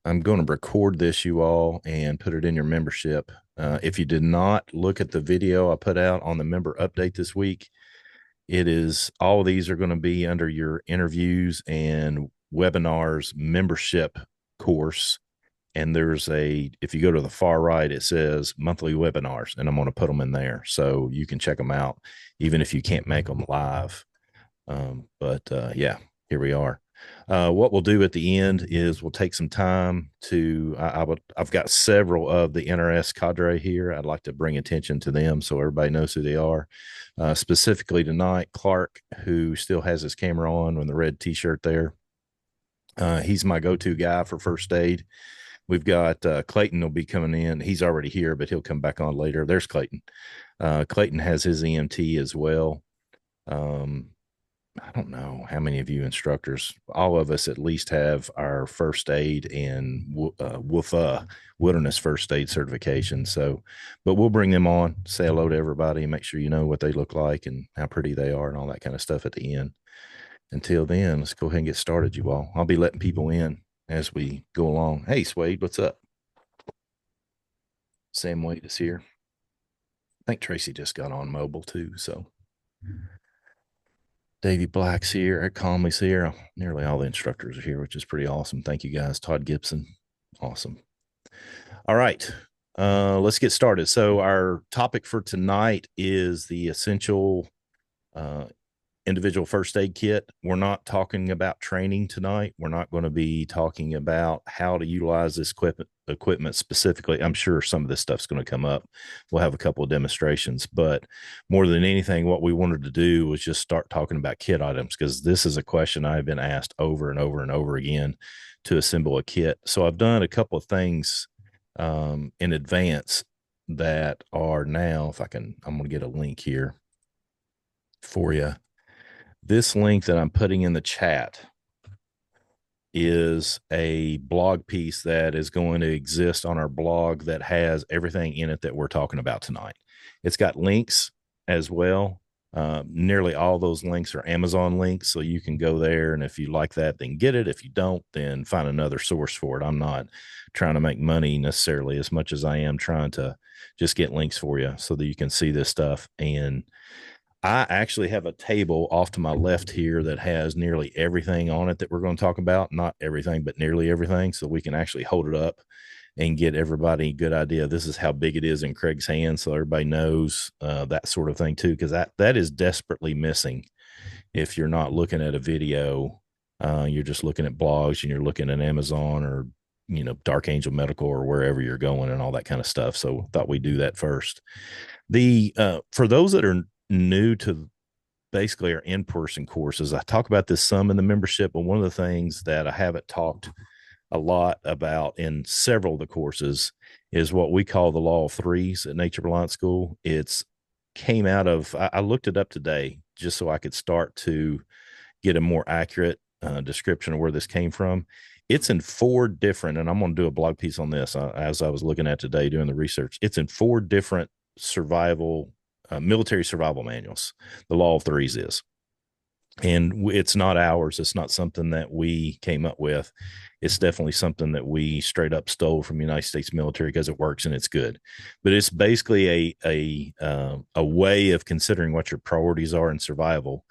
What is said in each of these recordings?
I'm going to record this, you all, and put it in your membership. If you did not look at the video I put out on the member update this week, it is all of these are going to be under your interviews and webinars membership course. And if you go to the far right, it says monthly webinars, and I'm going to put them in there so you can check them out, even if you can't make them live. But yeah, here we are. What we'll do at the end is we'll take some time to. I've got several of the NRS cadre here. I'd like to bring attention to them so everybody knows who they are. Specifically tonight, Clark, who still has his camera on with the red T-shirt there. He's my go-to guy for first aid. We've got Clayton will be coming in. He's already here, but he'll come back on later. There's Clayton. Clayton has his EMT as well. Um, I don't know how many of you instructors, all of us at least have our first aid and WUFA, wilderness first aid certification. So, but we'll bring them on, say hello to everybody, and make sure you know what they look like and how pretty they are and all that kind of stuff at the end. Until then, let's go ahead and get started, you all. I'll be letting people in as we go along. Hey, Swade, what's up? Sam Wade is here. I think Tracy just got on mobile too. So Davey Black's here. Eric Conley's here. Nearly all the instructors are here, which is pretty awesome. Thank you guys. Todd Gibson. Awesome. All right. Let's get started. So our topic for tonight is the essential uh, individual first aid kit. We're not talking about training tonight. We're not going to be talking about how to utilize this equipment specifically. I'm sure some of this stuff's going to come up. We'll have a couple of demonstrations, but more than anything, what we wanted to do was just start talking about kit items, because this is a question I've been asked over and over and over again to assemble a kit. So I've done a couple of things in advance that are now, if I can, I'm going to get a link here for you. This link that I'm putting in the chat is a blog piece that is going to exist on our blog that has everything in it that we're talking about tonight. It's got links as well. Nearly all those links are Amazon links, so you can go there, and if you like that, then get it. If you don't, then find another source for it. I'm not trying to make money necessarily as much as I am trying to just get links for you so that you can see this stuff. And I actually have a table off to my left here that has nearly everything on it that we're going to talk about. Not everything, but nearly everything. So we can actually hold it up and get everybody a good idea. This is how big it is in Craig's hands. So everybody knows that sort of thing too, because that is desperately missing. If you're not looking at a video, you're just looking at blogs and you're looking at Amazon or, Dark Angel Medical or wherever you're going and all that kind of stuff. So thought we'd do that first. For those that are new to basically our in-person courses, I talk about this some in the membership, but one of the things that I haven't talked a lot about in several of the courses is what we call the law of threes at Nature Reliance School. It's came out of, I looked it up today just so I could start to get a more accurate description of where this came from. It's in four different, and I'm going to do a blog piece on this as I was looking at today doing the research. It's in four different military survival manuals. The law of threes is, and it's not ours. It's not something that we came up with. It's definitely something that we straight up stole from the United States military because it works and it's good. But it's basically a way of considering what your priorities are in survival.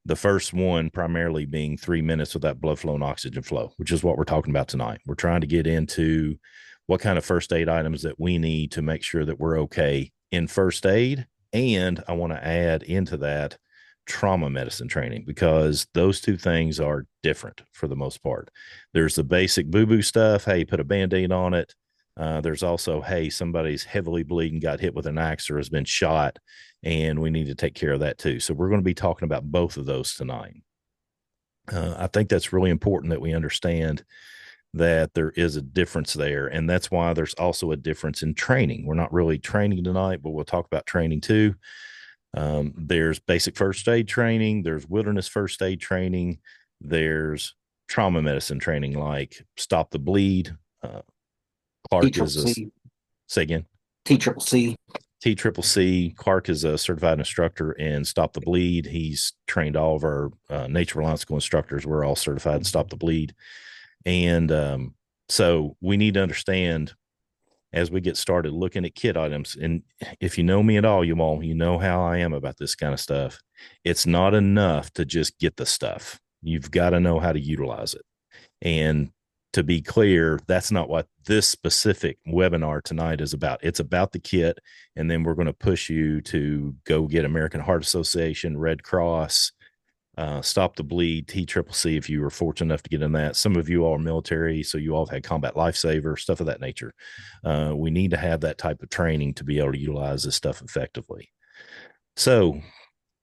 The first one primarily being 3 minutes without blood flow and oxygen flow, which is what we're talking about tonight. We're trying to get into what kind of first aid items that we need to make sure that we're okay in first aid. And I want to add into that trauma medicine training, because those two things are different for the most part. There's the basic boo-boo stuff. Hey, put a Band-Aid on it. There's also, hey, somebody's heavily bleeding, got hit with an axe or has been shot, and we need to take care of that too. So we're going to be talking about both of those tonight. I think that's really important that we understand that there is a difference there. And that's why there's also a difference in training. We're not really training tonight, but we'll talk about training too. There's basic first aid training, there's wilderness first aid training, there's trauma medicine training like Stop the Bleed. T Clark triple is a, C, say again, T triple C. TCCC. Clark is a certified instructor in Stop the Bleed. He's trained all of our Nature Reliance School instructors. We're all certified in Stop the Bleed. And So we need to understand as we get started looking at kit items. And if you know me at all, you know how I am about this kind of stuff. It's not enough to just get the stuff. You've got to know how to utilize it. And to be clear, that's not what this specific webinar tonight is about. It's about the kit. And then we're going to push you to go get American Heart Association, Red Cross, Stop the Bleed, TCCC, if you were fortunate enough to get in that. Some of you all are military, so you all have had combat lifesaver, stuff of that nature. We need to have that type of training to be able to utilize this stuff effectively. So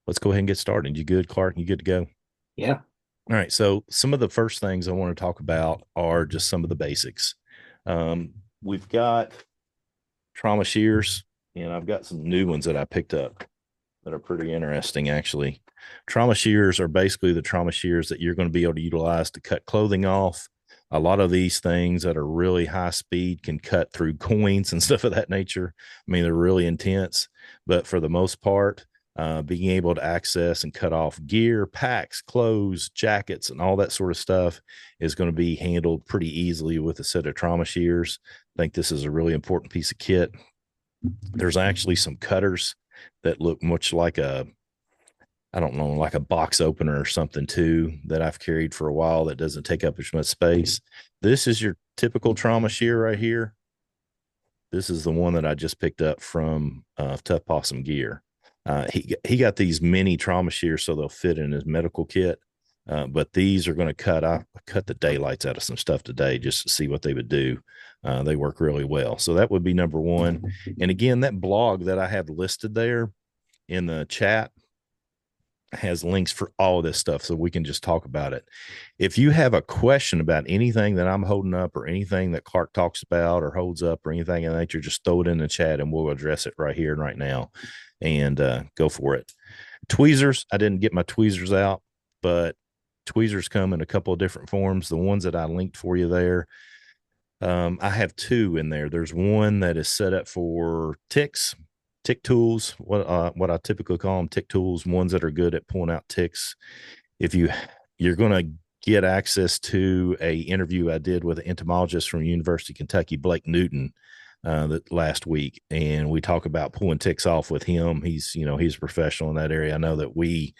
let's go ahead and get started. You good, Clark? You good to go? Yeah. All right. So some of the first things I want to talk about are just some of the basics. We've got trauma shears, and I've got some new ones that I picked up that are pretty interesting, actually. Trauma shears are basically the trauma shears that you're going to be able to utilize to cut clothing off. A lot of these things that are really high speed can cut through coins and stuff of that nature. I mean, they're really intense, but for the most part, being able to access and cut off gear, packs, clothes, jackets, and all that sort of stuff is going to be handled pretty easily with a set of trauma shears. I think this is a really important piece of kit. There's actually some cutters that look much like I don't know, like a box opener or something too that I've carried for a while that doesn't take up as much space. This is your typical trauma shear right here. This is the one that I just picked up from Tough Possum Gear. He got these mini trauma shears so they'll fit in his medical kit. But these are going to cut the daylights out of some stuff today just to see what they would do. They work really well. So that would be number one. And again, that blog that I have listed there in the chat has links for all of this stuff so we can just talk about it. If you have a question about anything that I'm holding up or anything that Clark talks about or holds up or anything of that nature, just throw it in the chat and we'll address it right here and right now and go for it. Tweezers, I didn't get my tweezers out, but tweezers come in a couple of different forms. The ones that I linked for you there, I have two in there. There's one that is set up for ticks, tick tools, what I typically call them, tick tools, ones that are good at pulling out ticks. If you're going to get access to a interview I did with an entomologist from University of Kentucky, Blake Newton, that last week, and we talk about pulling ticks off with him. He's a professional in that area. I know that we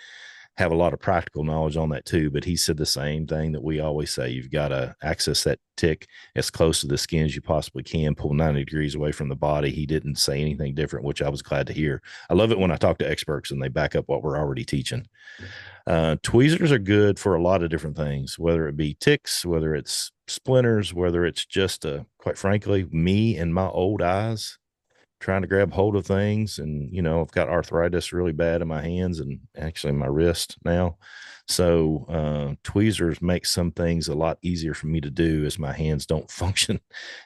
have a lot of practical knowledge on that too, but he said the same thing that we always say. You've got to access that tick as close to the skin as you possibly can, pull 90 degrees away from the body. He didn't say anything different, which I was glad to hear. I love it when I talk to experts and they back up what we're already teaching. Tweezers are good for a lot of different things, whether it be ticks, whether it's splinters, whether it's just, quite frankly, me and my old eyes trying to grab hold of things. And, I've got arthritis really bad in my hands and actually my wrist now. So tweezers make some things a lot easier for me to do as my hands don't function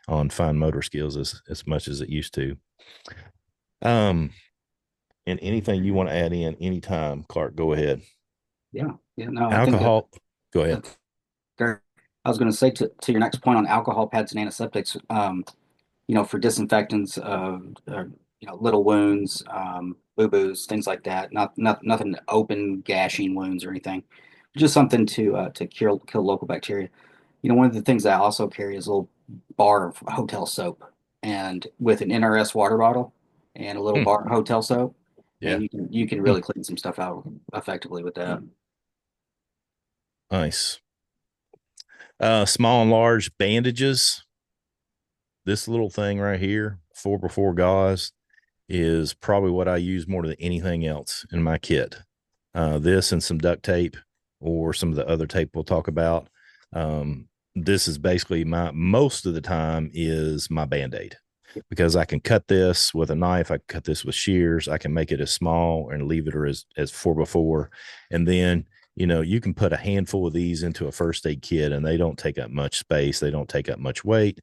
on fine motor skills as much as it used to. And anything you want to add in anytime, Clark, go ahead. Yeah. Yeah. No, I think Alcohol, go ahead. that's very, I was going to say to your next point on alcohol pads and antiseptics, for disinfectants, little wounds, boo-boos, things like that. Nothing open gashing wounds or anything. Just something to kill local bacteria. One of the things I also carry is a little bar of hotel soap, and with an NRS water bottle and a little Hmm. bar of hotel soap, Yeah. and you can Hmm. really clean some stuff out effectively with that. Nice. Small and large bandages. This little thing right here, 4x4 gauze, is probably what I use more than anything else in my kit. This and some duct tape or some of the other tape we'll talk about. This is basically most of the time is my Band-Aid because I can cut this with a knife. I can cut this with shears. I can make it as small and leave it as 4x4. And then, you can put a handful of these into a first aid kit and they don't take up much space. They don't take up much weight.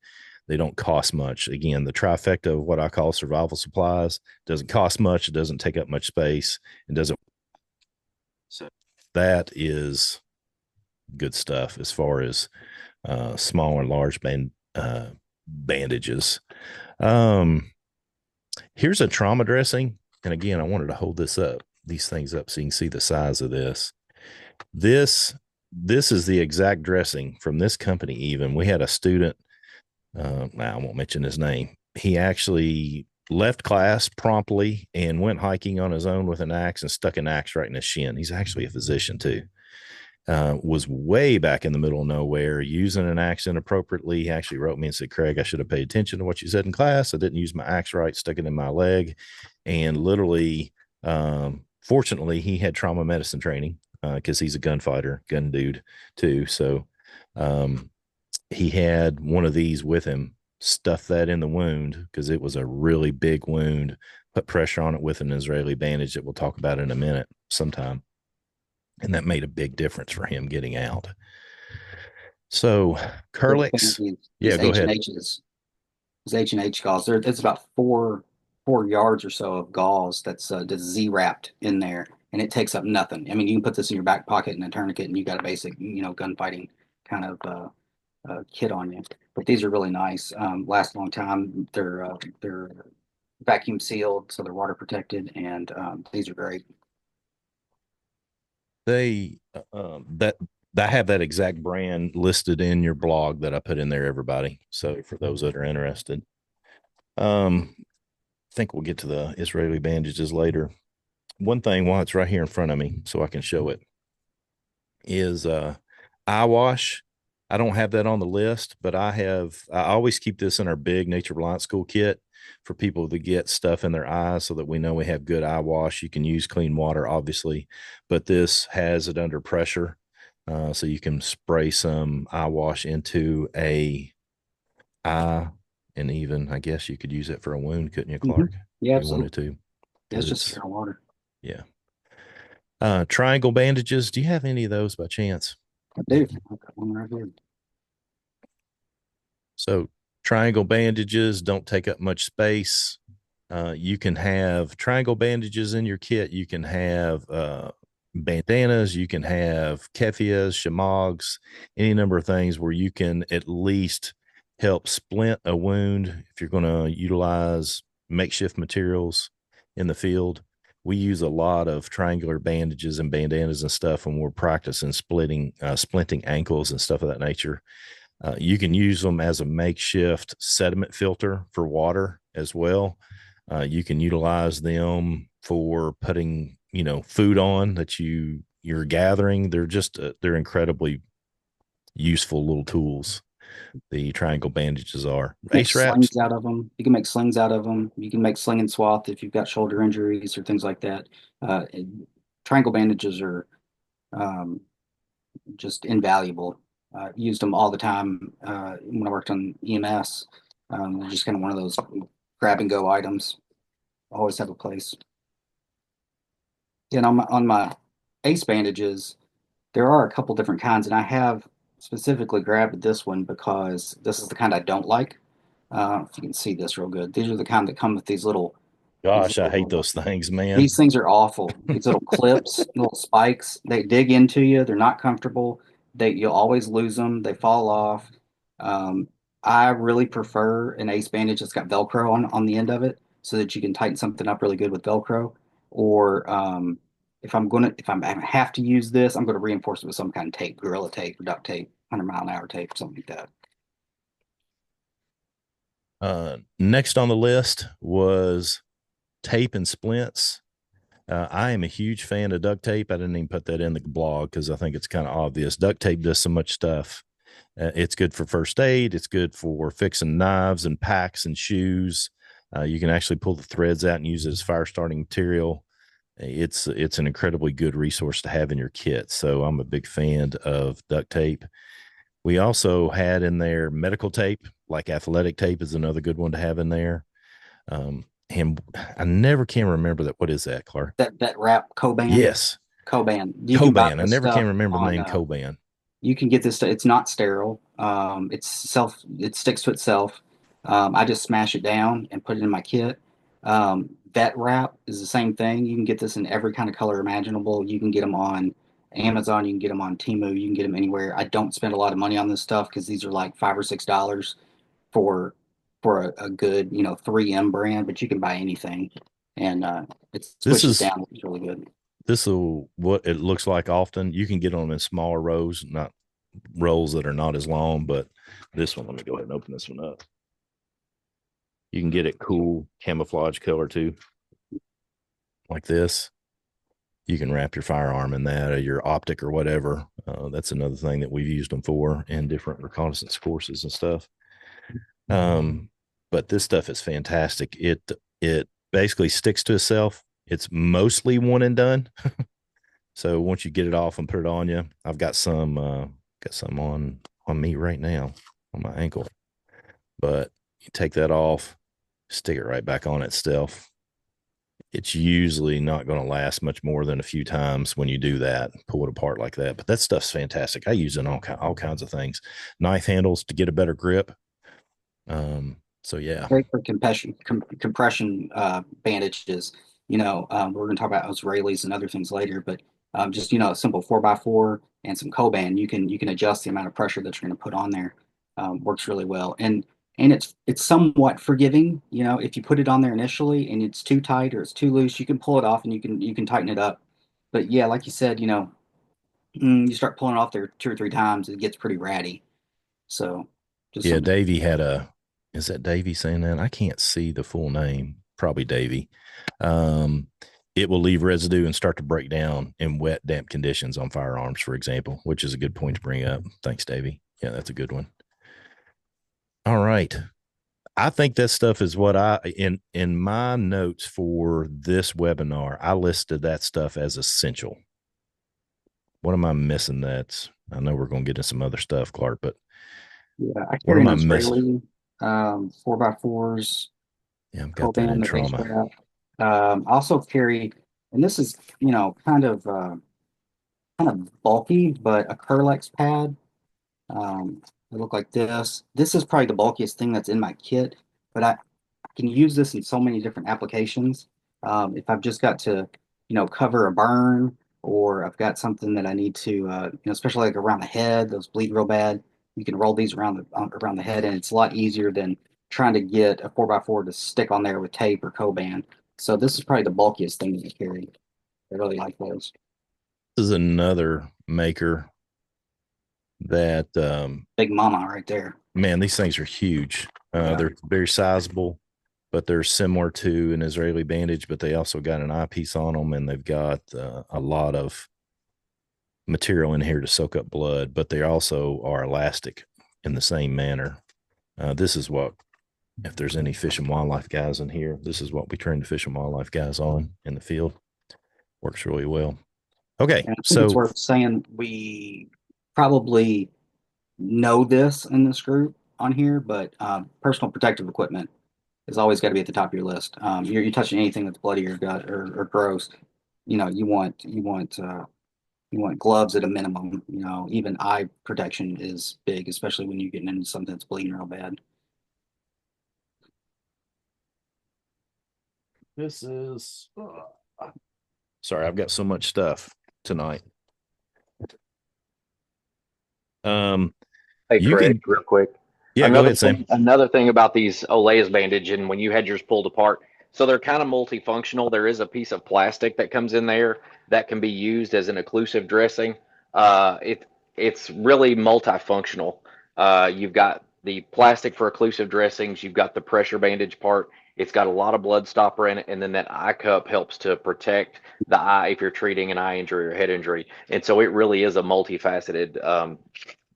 They don't cost much. Again, the trifecta of what I call survival supplies doesn't cost much. It doesn't take up much space. It doesn't. So that is good stuff as far as small and large bandages. Here's a trauma dressing. And again, I wanted to hold these things up so you can see the size of this. This is the exact dressing from this company. Even we had a student Now I won't mention his name. He actually left class promptly and went hiking on his own with an axe and stuck an axe right in his shin. He's actually a physician too. Was way back in the middle of nowhere using an axe inappropriately. He actually wrote me and said, Craig, I should have paid attention to what you said in class. I didn't use my axe right, stuck it in my leg. And literally, fortunately, he had trauma medicine training because he's a gunfighter, gun dude too. So um, he had one of these with him, stuffed that in the wound because it was a really big wound, put pressure on it with an Israeli bandage that we'll talk about in a minute sometime. And that made a big difference for him getting out. So Big fan of Curlix, these yeah, go H and ahead. H's. These H&H gauze. It's about four yards or so of gauze that's just Z wrapped in there, and it takes up nothing. I mean, you can put this in your back pocket in a tourniquet, and you got a basic, gunfighting kind of kit on you. But these are really nice. Last a long time. They're vacuum sealed, so they're water protected, and these are great. They that I have that exact brand listed in your blog that I put in there, everybody. So for those that are interested, I think we'll get to the Israeli bandages later. One thing while it's right here in front of me, so I can show it, is eye wash. I don't have that on the list, but I always keep this in our big Nature Reliance School kit for people to get stuff in their eyes so that we know we have good eye wash. You can use clean water, obviously, but this has it under pressure. So you can spray some eye wash into a eye, and even I guess you could use it for a wound, couldn't you, Hmm. Clark, Yeah, if you wanted absolutely. to? Yeah, it's Because just it's, sterile water. yeah. Triangle bandages. Do you have any of those by chance? I do. I've got one right here. So triangle bandages don't take up much space. You can have triangle bandages in your kit. You can have bandanas. You can have kefias, shamogs, any number of things where you can at least help splint a wound if you're going to utilize makeshift materials in the field. We use a lot of triangular bandages and bandanas and stuff when we're practicing splinting ankles and stuff of that nature. You can use them as a makeshift sediment filter for water as well. You can utilize them for putting, food on that you're gathering. They're just they're incredibly useful little tools. The triangle bandages are Make ace wraps. slings out of them. You can make slings out of them. You can make sling and swath if you've got shoulder injuries or things like that. Uh, Triangle bandages are um, just invaluable. Used them all the time when I worked on EMS. They're just kind of one of those grab and go items. Always have a place. And on my ace bandages, there are a couple different kinds, and I have specifically grabbed this one because this is the kind I don't like. If you can see this real good, these are the kind that come with these Gosh, I hate little those things, man. these things are awful. These little clips, little spikes, they dig into you. They're not comfortable. You'll always lose them. They fall off. Um, I really prefer an ace bandage that's got Velcro on the end of it so that you can tighten something up really good with Velcro. Or if I have to use this, I'm gonna reinforce it with some kind of tape, Gorilla Tape or duct tape, 100-mile-an-hour tape, something like that. Next on the list was tape and splints. I am a huge fan of duct tape. I didn't even put that in the blog because I think it's kind of obvious. Duct tape does so much stuff. It's good for first aid. It's good for fixing knives and packs and shoes. You can actually pull the threads out and use it as fire starting material. It's an incredibly good resource to have in your kit. So I'm a big fan of duct tape. We also had in there medical tape, like athletic tape is another good one to have in there. And I never can remember that. What is that, Clark? That wrap Coban, Yes, Coban. You can buy Coban. I this never can stuff remember the on name Coban. you can get this. It's not sterile. It sticks to itself. I just smash it down and put it in my kit. Vet wrap is the same thing. You can get this in every kind of color imaginable. You can get them on Amazon. You can get them on Temu. You can get them anywhere. I don't spend a lot of money on this stuff because these are like $5 or $6 for a good 3M brand, but you can buy anything, and it This squishes is down. It's really good. this will what it looks like often. You can get them in smaller rows, not rolls that are not as long, but this one, let me go ahead and open this one up. You can get it cool camouflage color too, like this. You can wrap your firearm in that or your optic or whatever. That's another thing that we've used them for in different reconnaissance courses and stuff. Um, but this stuff is fantastic. It basically sticks to itself. It's mostly one and done. So once you get it off and put it on you, I've got some on me right now on my ankle. But you take that off, stick it right back on itself. It's usually not going to last much more than a few times when you do that, pull it apart like that. But that stuff's fantastic. I use it in all kinds of things. Knife handles to get a better grip. So yeah. Great for compression bandages. We're going to talk about Israelis and other things later, but just a simple 4x4 and some Coban, you can adjust the amount of pressure that you're going to put on there. Works really well, and it's somewhat forgiving. If you put it on there initially and it's too tight or it's too loose, you can pull it off and you can tighten it up. But yeah, like you said, you start pulling it off there 2 or 3 times, it gets pretty ratty. So just Yeah, something. Davey had a is that Davey saying that? I can't see the full name. Probably Davey. Um, it will leave residue and start to break down in wet, damp conditions on firearms, for example, which is a good point to bring up. Thanks, Davey. Yeah, that's a good one. All right. I think that stuff is what I in my notes for this webinar, I listed that stuff as essential. What am I missing? That's I know we're going to get into some other stuff, Clark, but Yeah, I what carry am an I missing? Israeli 4x4s, Yeah, I've got that Coban in that they trauma. strap. I also carry, and this is, kind of bulky, but a Curlex pad. They look like this. This is probably the bulkiest thing that's in my kit, but I can use this in so many different applications. If I've just got to, cover a burn, or I've got something that I need to, especially like around the head, those bleed real bad. You can roll these around the head, and it's a lot easier than trying to get a 4x4 to stick on there with tape or Coban. So this is probably the bulkiest thing that you carry. I really like those. This is another maker that Big Mama right there. man, these things are huge. Yeah. They're very sizable, but they're similar to an Israeli bandage, but they also got an eyepiece on them, and they've got a lot of material in here to soak up blood, but they also are elastic in the same manner. This is what, if there's any fish and wildlife guys in here, this is what we train the fish and wildlife guys on in the field. Works really well. Okay, And I think it's so worth saying we probably know this in this group on here, but personal protective equipment has always got to be at the top of your list. You're touching anything that's bloody or gut or gross. You want gloves at a minimum. Even eye protection is big, especially when you're getting into something that's bleeding real bad. this is sorry, I've got so much stuff tonight. Um, Hey, you Craig, can, real quick. yeah, go ahead, Sam. Another thing about these Olays bandage and when you had yours pulled apart, so they're kind of multifunctional. There is a piece of plastic that comes in there that can be used as an occlusive dressing. It's really multifunctional. You've got the plastic for occlusive dressings. You've got the pressure bandage part. It's got a lot of blood stopper in it, and then that eye cup helps to protect the eye if you're treating an eye injury or head injury. And so it really is a multifaceted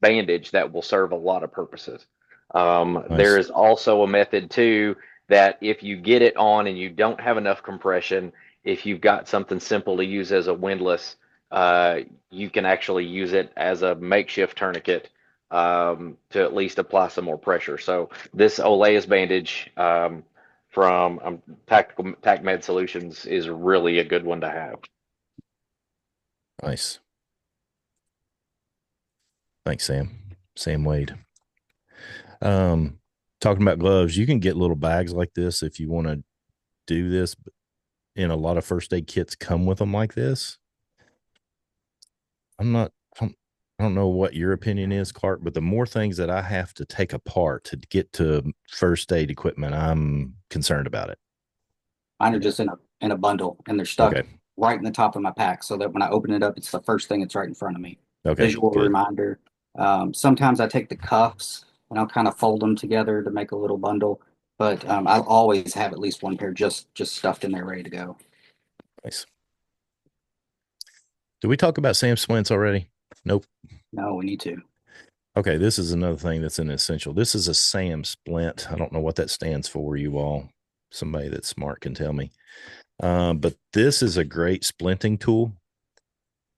bandage that will serve a lot of purposes. There Nice. is also a method too that if you get it on and you don't have enough compression, if you've got something simple to use as a windlass, uh, you can actually use it as a makeshift tourniquet to at least apply some more pressure. So this Olaus bandage from Tactical Tac Med Solutions is really a good one to have. Nice. Thanks, Sam. Sam Wade. Um, talking about gloves, you can get little bags like this if you want to do this. And a lot of first aid kits come with them like this. I'm not, I don't know what your opinion is, Clark, but the more things that I have to take apart to get to first aid equipment, I'm concerned about it. Mine are just in a bundle, and they're stuck Okay. right in the top of my pack, so that when I open it up, it's the first thing that's right in front of me. Okay. Visual Good. reminder. Sometimes I take the cuffs and I'll kind of fold them together to make a little bundle. But I'll always have at least one pair just stuffed in there, ready to go. Nice. Did we talk about Sam splints already? Nope. No, we need to. Okay, this is another thing that's an essential. This is a SAM splint. I don't know what that stands for, you all. Somebody that's smart can tell me. But this is a great splinting tool.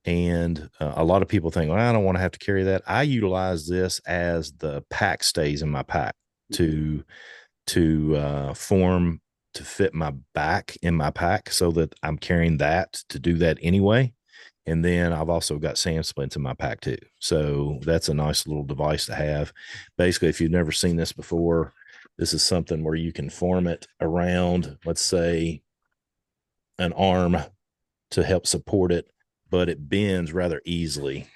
And a lot of people think, well, I don't want to have to carry that. I utilize this as the pack stays in my pack to form to fit my back in my pack so that I'm carrying that to do that anyway. And then I've also got sand splints in my pack too. So that's a nice little device to have. Basically, if you've never seen this before, this is something where you can form it around, let's say, an arm to help support it, but it bends rather easily.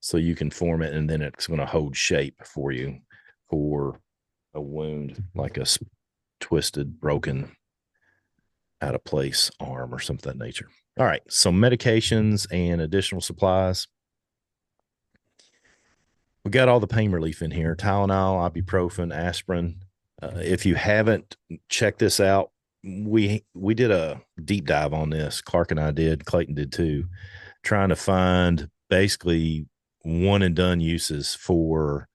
So you can form it and then it's going to hold shape for you for a wound like a twisted, broken, out of place arm or something of that nature. All right. So medications and additional supplies. We got all the pain relief in here: Tylenol, ibuprofen, aspirin. If you haven't checked this out, we did a deep dive on this. Clark and I did. Clayton did too, trying to find basically one and done uses for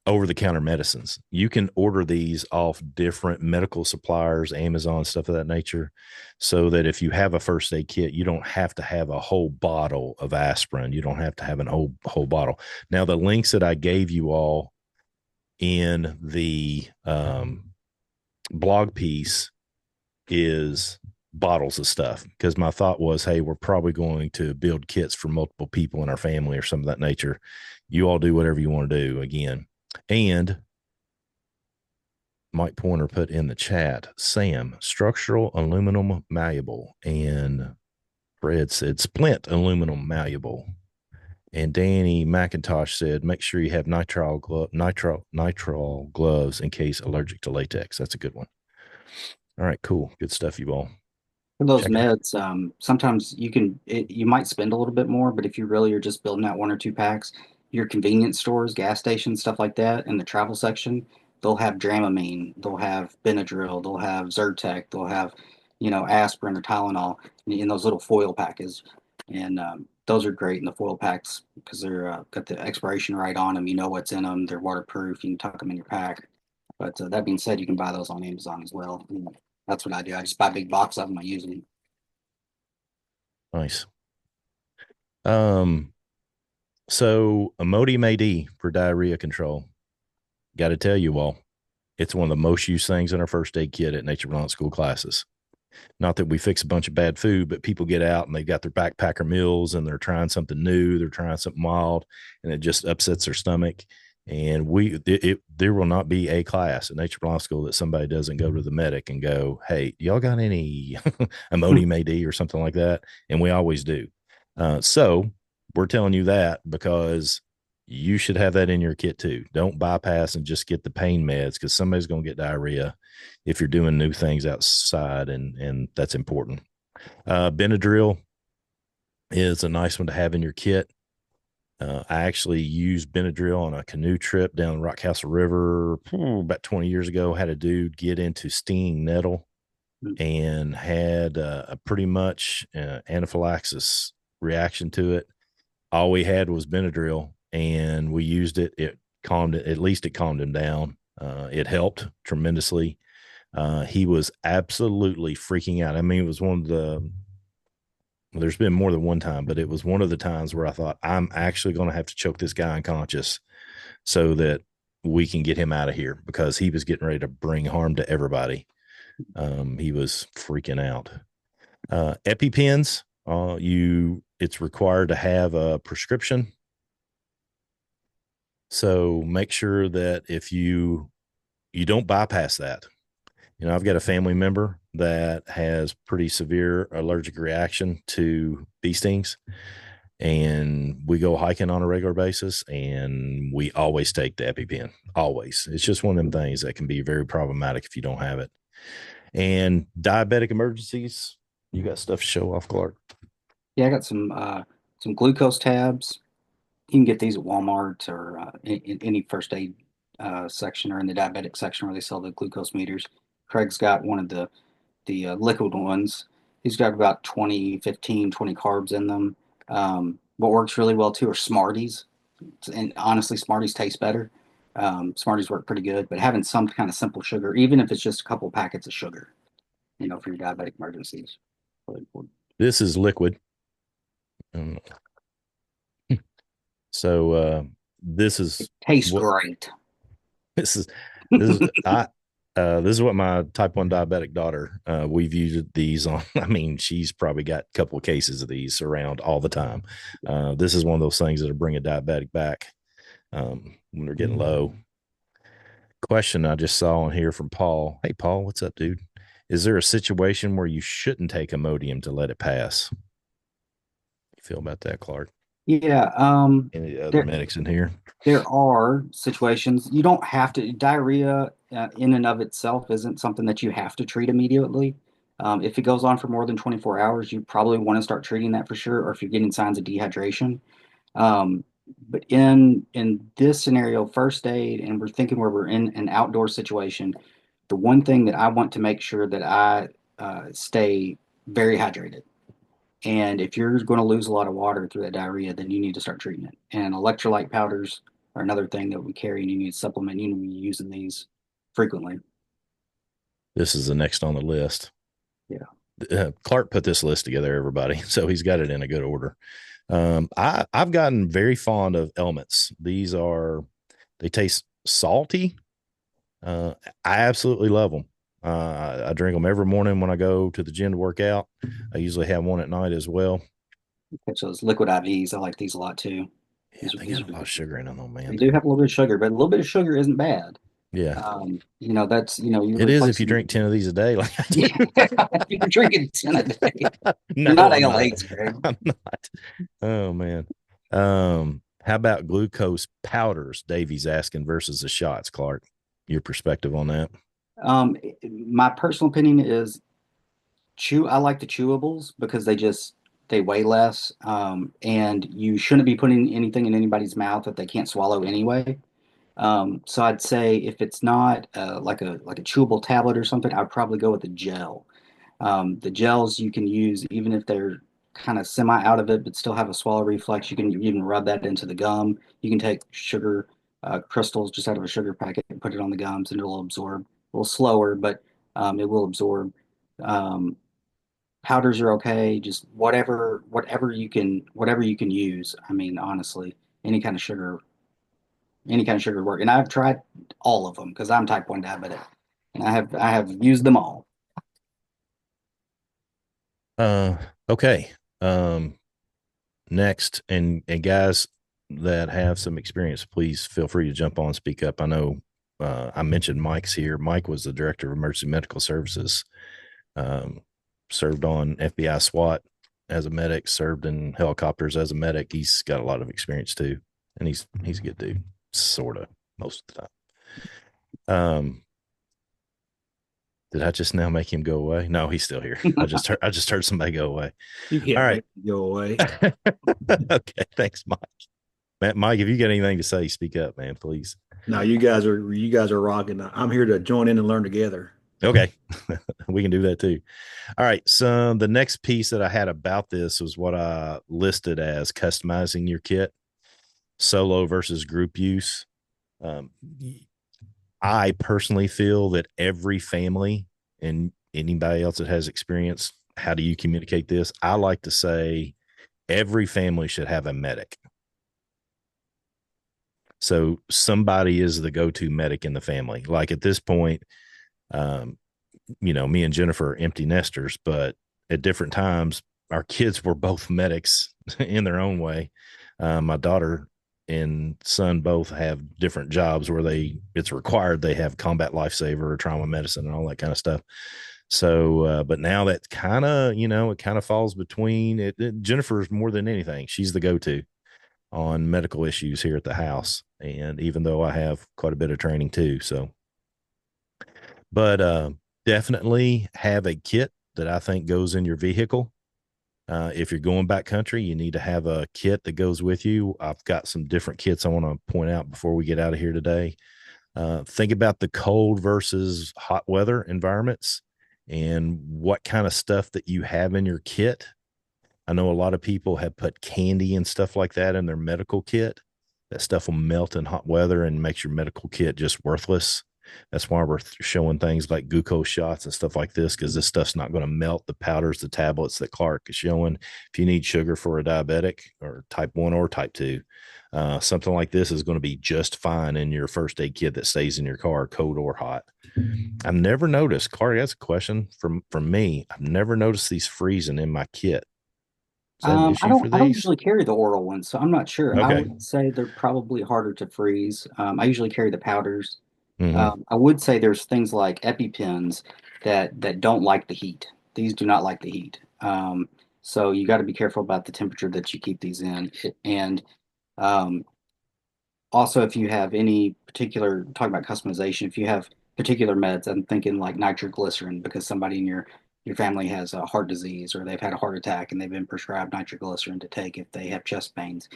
over the counter medicines. You can order these off different medical suppliers, Amazon, stuff of that nature, so that if you have a first aid kit, you don't have to have a whole bottle of aspirin. You don't have to have an whole bottle. Now, the links that I gave you all in the blog piece is bottles of stuff, because my thought was, hey, we're probably going to build kits for multiple people in our family or something of that nature. You all do whatever you want to do again. And Mike Pointer put in the chat, Sam, structural aluminum malleable. And Fred said splint aluminum malleable. And Danny McIntosh said, make sure you have nitrile gloves in case allergic to latex. That's a good one. All right, cool. Good stuff, you all. For those Check it out. meds, sometimes you might spend a little bit more, but if you really are just building out one or two packs, your convenience stores, gas stations, stuff like that, in the travel section, they'll have Dramamine, they'll have Benadryl, they'll have Zyrtec, they'll have, aspirin or Tylenol in those little foil packets, and those are great in the foil packs because they're got the expiration right on them. You know what's in them. They're waterproof. You can tuck them in your pack. But that being said, you can buy those on Amazon as well. That's what I do. I just buy a big box of them. I use them. Nice. So Imodium AD for diarrhea control. Got to tell you all, it's one of the most used things in our first aid kit at Nature Reliance School classes. Not that we fix a bunch of bad food, but people get out and they've got their backpacker meals and they're trying something new, they're trying something wild, and it just upsets their stomach. And there will not be a class at Nature Reliance School that somebody doesn't go to the medic and go, hey, y'all got any Imodium AD or something like that? And we always do. So we're telling you that because you should have that in your kit too. Don't bypass and just get the pain meds, because somebody's going to get diarrhea if you're doing new things outside, and that's important. Benadryl is a nice one to have in your kit. I actually used Benadryl on a canoe trip down the Rockcastle River about 20 years ago. Had a dude get into stinging nettle and had a pretty much anaphylaxis reaction to it. All we had was Benadryl, and we used it. It calmed it. At least it calmed him down. It helped tremendously. He was absolutely freaking out. I mean, it was one of the, there's been more than one time, but it was one of the times where I thought, I'm actually going to have to choke this guy unconscious so that we can get him out of here, because he was getting ready to bring harm to everybody. He was freaking out. EpiPens, it's required to have a prescription. So make sure that if you don't bypass that. I've got a family member that has pretty severe allergic reaction to bee stings, and we go hiking on a regular basis, and we always take the EpiPen. Always. It's just one of them things that can be very problematic if you don't have it. And diabetic emergencies, you got stuff to show off, Clark? Yeah, I got some glucose tabs. You can get these at Walmart or in any first aid section or in the diabetic section where they sell the glucose meters. Craig's got one of the liquid ones. He's got about 20, 15, 20 carbs in them. What works really well too are Smarties. And honestly, Smarties taste better. Smarties work pretty good, but having some kind of simple sugar, even if it's just a couple packets of sugar, for your diabetic emergencies, really important. This is liquid. Um, so this is Tastes what great. this is this is I this is what my type 1 diabetic daughter, we've used these on. I mean, she's probably got a couple of cases of these around all the time. This is one of those things that'll bring a diabetic back when they're getting low. Question I just saw on here from Paul. Hey, Paul, what's up, dude? Is there a situation where you shouldn't take Imodium to let it pass? You feel about that, Clark? Yeah, Any other there medics in here? there are situations you don't have to. Diarrhea in and of itself isn't something that you have to treat immediately. If it goes on for more than 24 hours, you probably want to start treating that for sure, or if you're getting signs of dehydration. Um, but in this scenario, first aid, and we're thinking where we're in an outdoor situation, the one thing that I want to make sure that I stay very hydrated. And if you're going to lose a lot of water through that diarrhea, then you need to start treating it. And electrolyte powders are another thing that we carry, and you need to supplement. You need to be using these frequently. This is the next on the list. Yeah. Clark put this list together, everybody, so he's got it in a good order. I've gotten very fond of elements. They taste salty. I absolutely love them. I drink them every morning when I go to the gym to work out. I usually have one at night as well. Catch those liquid IVs. I like these a lot too. Yeah, they got a lot of sugar in them, though, They man. do have a little bit of sugar, but a little bit of sugar isn't bad. Yeah, That's you're it is if you replacing. drink 10 of these a day, like I do. Yeah, you're drinking 10 a day. No, You're not I'm not. ALAs, Greg. I'm not. Oh man. How about glucose powders? Davey's asking versus the shots, Clark. Your perspective on that? My personal opinion is I like the chewables because they weigh less, and you shouldn't be putting anything in anybody's mouth that they can't swallow anyway. So I'd say if it's not like a chewable tablet or something, I'd probably go with a gel. The gels you can use even if they're kind of semi out of it, but still have a swallow reflex. You can even rub that into the gum. You can take sugar crystals just out of a sugar packet and put it on the gums, and it'll absorb a little slower, but it will absorb. Um, Powders are okay. Just whatever you can use. I mean, honestly, any kind of sugar, any kind of sugar would work. And I've tried all of them because I'm type 1 diabetic, and I have used them all. Uh, okay. Um, Next, and guys that have some experience, please feel free to jump on, speak up. I know I mentioned Mike's here. Mike was the director of emergency medical services. Served on FBI SWAT as a medic, served in helicopters as a medic. He's got a lot of experience too, and he's a good dude, sort of most of the time. Did I just now make him go away? No, he's still here. I just heard somebody go away. You can't All make right. it go away. Okay, thanks, Mike. Mike, if you got anything to say, speak up, man, please. No, you guys are rocking. I'm here to join in and learn together. Okay, we can do that too. All right, so the next piece that I had about this was what I listed as customizing your kit, solo versus group use. Um, I personally feel that every family and anybody else that has experience, how do you communicate this? I like to say every family should have a medic. So somebody is the go-to medic in the family. Like at this point, me and Jennifer are empty nesters, but at different times, our kids were both medics in their own way. My daughter and son both have different jobs where it's required they have combat lifesaver or trauma medicine and all that kind of stuff. So, but now that kind of, it kind of falls between it. Jennifer's more than anything. She's the go-to on medical issues here at the house. And even though I have quite a bit of training too. So, but definitely have a kit that I think goes in your vehicle. If you're going backcountry, you need to have a kit that goes with you. I've got some different kits I want to point out before we get out of here today. Think about the cold versus hot weather environments and what kind of stuff that you have in your kit. I know a lot of people have put candy and stuff like that in their medical kit. That stuff will melt in hot weather and makes your medical kit just worthless. That's why we're showing things like glucose shots and stuff like this, because this stuff's not going to melt. The powders, the tablets that Clark is showing. If you need sugar for a diabetic or type 1 or type 2, something like this is going to be just fine in your first aid kit that stays in your car, cold or hot. I've never noticed, Clark, that's a question from me. I've never noticed these freezing in my kit. Is that an issue for I don't these? usually carry the oral ones, so I'm not sure. I Okay. would say they're probably harder to freeze. I usually carry the powders. Mm-hmm. I would say there's things like EpiPens that don't like the heat. These do not like the heat. So you got to be careful about the temperature that you keep these in. And um, also, if you have any particular, talking about customization, if you have particular meds, I'm thinking like nitroglycerin because somebody in your family has a heart disease or they've had a heart attack and they've been prescribed nitroglycerin to take if they have chest pains.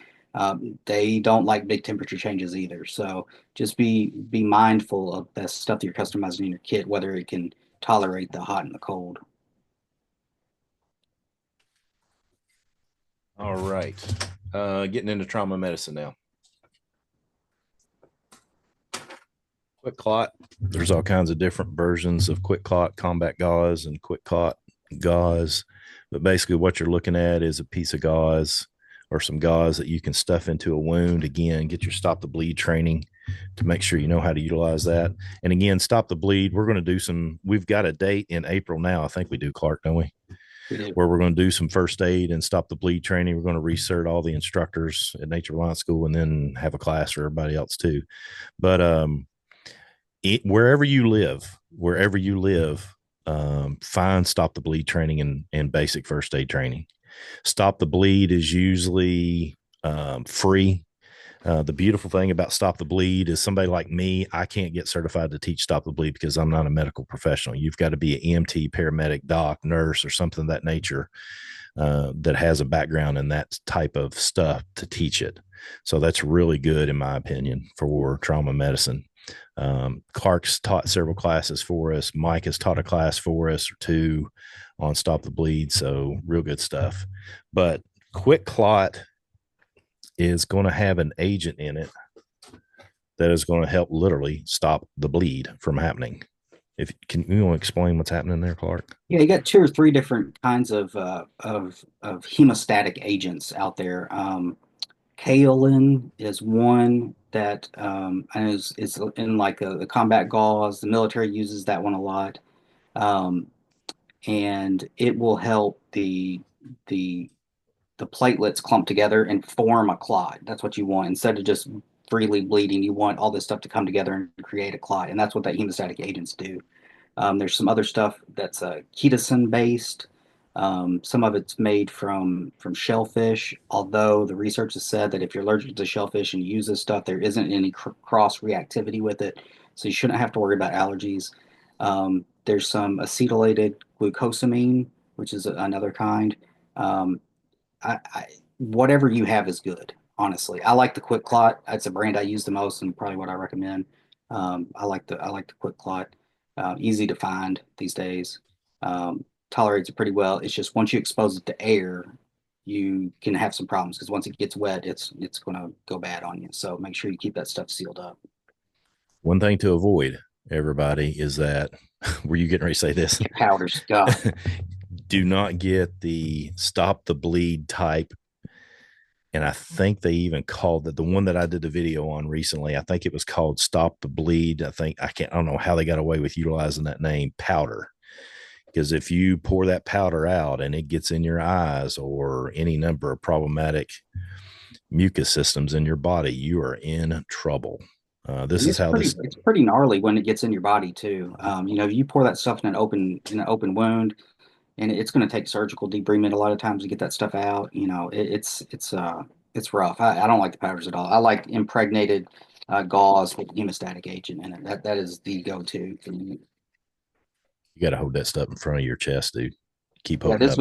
They don't like big temperature changes either. So just be mindful of the stuff that you're customizing in your kit, whether it can tolerate the hot and the cold. All right. Getting into trauma medicine now. Quick clot. There's all kinds of different versions of quick clot, combat gauze, and quick clot gauze. But basically, what you're looking at is a piece of gauze or some gauze that you can stuff into a wound. Again, get your stop the bleed training to make sure you know how to utilize that. And again, stop the bleed. We're going to do some, we've got a date in April now. I think we do, Clark, don't we? We do. Where we're going to do some first aid and stop the bleed training. We're going to recert all the instructors at Nature Reliance School and then have a class for everybody else too. But wherever you live, find stop the bleed training and basic first aid training. Stop the bleed is usually free. The beautiful thing about stop the bleed is somebody like me, I can't get certified to teach stop the bleed because I'm not a medical professional. You've got to be an EMT, paramedic, doc, nurse, or something of that nature that has a background in that type of stuff to teach it. So that's really good, in my opinion, for trauma medicine. Clark's taught several classes for us. Mike has taught a class for us or two on stop the bleed. So real good stuff. But quick clot is going to have an agent in it that is going to help literally stop the bleed from happening. If can you want to explain what's happening there, Clark? Yeah, you got two or three different kinds of hemostatic agents out there. Kaolin is one that and is in like the combat gauze. The military uses that one a lot, um, and it will help the the platelets clump together and form a clot. That's what you want. Instead of just freely bleeding, you want all this stuff to come together and create a clot, and that's what that hemostatic agents do. There's some other stuff that's chitosan based. Some of it's made from shellfish, although the research has said that if you're allergic to shellfish and you use this stuff, there isn't any cross reactivity with it, so you shouldn't have to worry about allergies. There's some acetylated glucosamine, which is another kind. Um, Whatever you have is good, honestly. I like the Quick Clot. That's a brand I use the most and probably what I recommend. I like the Quick Clot. Easy to find these days. Tolerates it pretty well. It's just once you expose it to air, you can have some problems because once it gets wet, it's going to go bad on you. So make sure you keep that stuff sealed up. One thing to avoid, everybody, is that were you getting ready to say this? Powders, God. Do not get the stop the bleed type. And I think they even called the one that I did the video on recently. I think it was called Stop the Bleed. I don't know how they got away with utilizing that name, powder. Because if you pour that powder out and it gets in your eyes or any number of problematic mucus systems in your body, you are in trouble. This is how this. It's pretty gnarly when it gets in your body too. You pour that stuff in an open wound, and it's going to take surgical debridement a lot of times to get that stuff out. It's rough. I don't like the powders at all. I like impregnated gauze with hemostatic agent in it. That is the go-to for me. You got to hold that stuff in front of your chest, dude. keep Yeah, holding this up.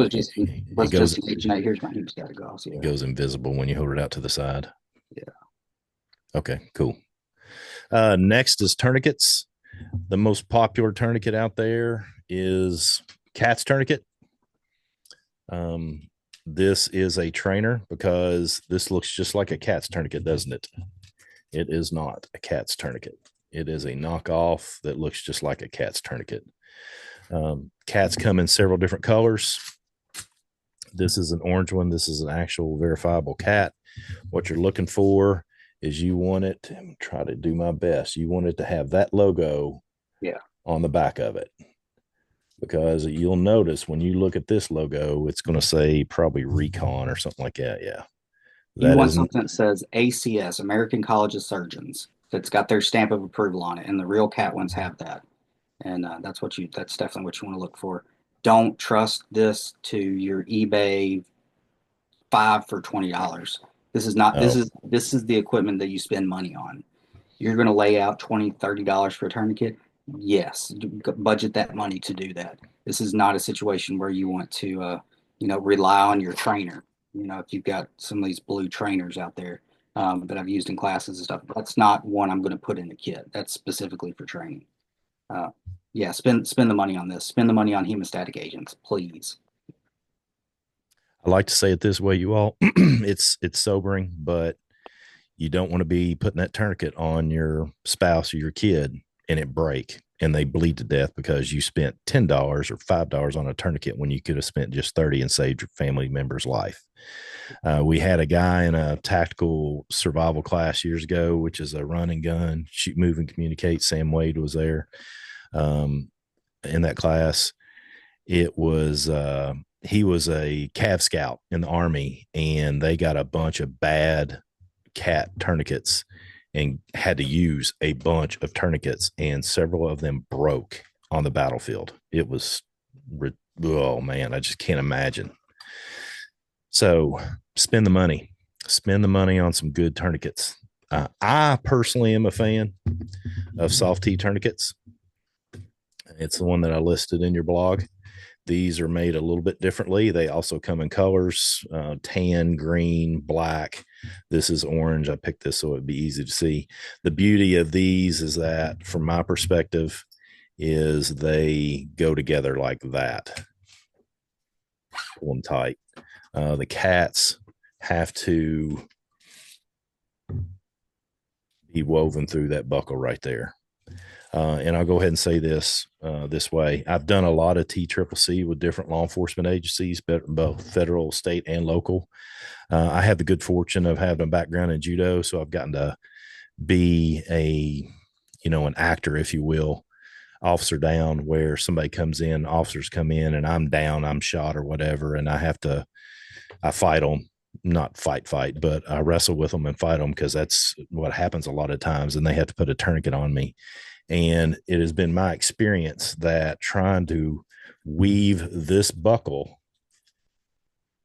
was just H&A. Here's my hemostatic gauze. It Yeah. goes invisible when you hold it out to the side. Yeah. Okay, cool. Next is tourniquets. The most popular tourniquet out there is cat's tourniquet. This is a trainer because this looks just like a cat's tourniquet, doesn't it? It is not a cat's tourniquet. It is a knockoff that looks just like a cat's tourniquet. Cats come in several different colors. This is an orange one. This is an actual verifiable cat. What you're looking for is you want it, try to do my best. You want it to have that logo on the back of it. Because you'll notice when you look at this logo, it's going to say probably Recon or something like that. Yeah. You want something that says ACS, American College of Surgeons, that's got their stamp of approval on it, and the real cat ones have that. And that's definitely what you want to look for. Don't trust this to your eBay 5 for $20. This is not, this is the equipment that you spend money on. You're going to lay out $20, $30 for a tourniquet. Yes, budget that money to do that. This is not a situation where you want to, rely on your trainer. If you've got some of these blue trainers out there that I've used in classes and stuff, that's not one I'm going to put in the kit. That's specifically for training. Yeah, spend the money on this. Spend the money on hemostatic agents, please. I like to say it this way, you all. It's sobering, but you don't want to be putting that tourniquet on your spouse or your kid and it break and they bleed to death because you spent $10 or $5 on a tourniquet when you could have spent just 30 and saved your family member's life. We had a guy in a tactical survival class years ago, which is a run and gun, shoot, move, and communicate. Sam Wade was there in that class. It was he was a Cav Scout in the Army, and they got a bunch of bad cat tourniquets and had to use a bunch of tourniquets, and several of them broke on the battlefield. It was, oh man, I just can't imagine. So spend the money on some good tourniquets. I personally am a fan of soft T tourniquets. It's the one that I listed in your blog. These are made a little bit differently. They also come in colors, tan, green, black. This is orange. I picked this so it'd be easy to see. The beauty of these is that, from my perspective, is they go together like that. Pull them tight. The cats have to be woven through that buckle right there. And I'll go ahead and say this way. I've done a lot of TCCC with different law enforcement agencies, both federal, state, and local. I have the good fortune of having a background in judo, so I've gotten to be an actor, if you will, officer down, where somebody comes in, officers come in, and I'm down, I'm shot or whatever, and I fight them. Not fight, but I wrestle with them and fight them because that's what happens a lot of times, and they have to put a tourniquet on me. And it has been my experience that trying to weave this buckle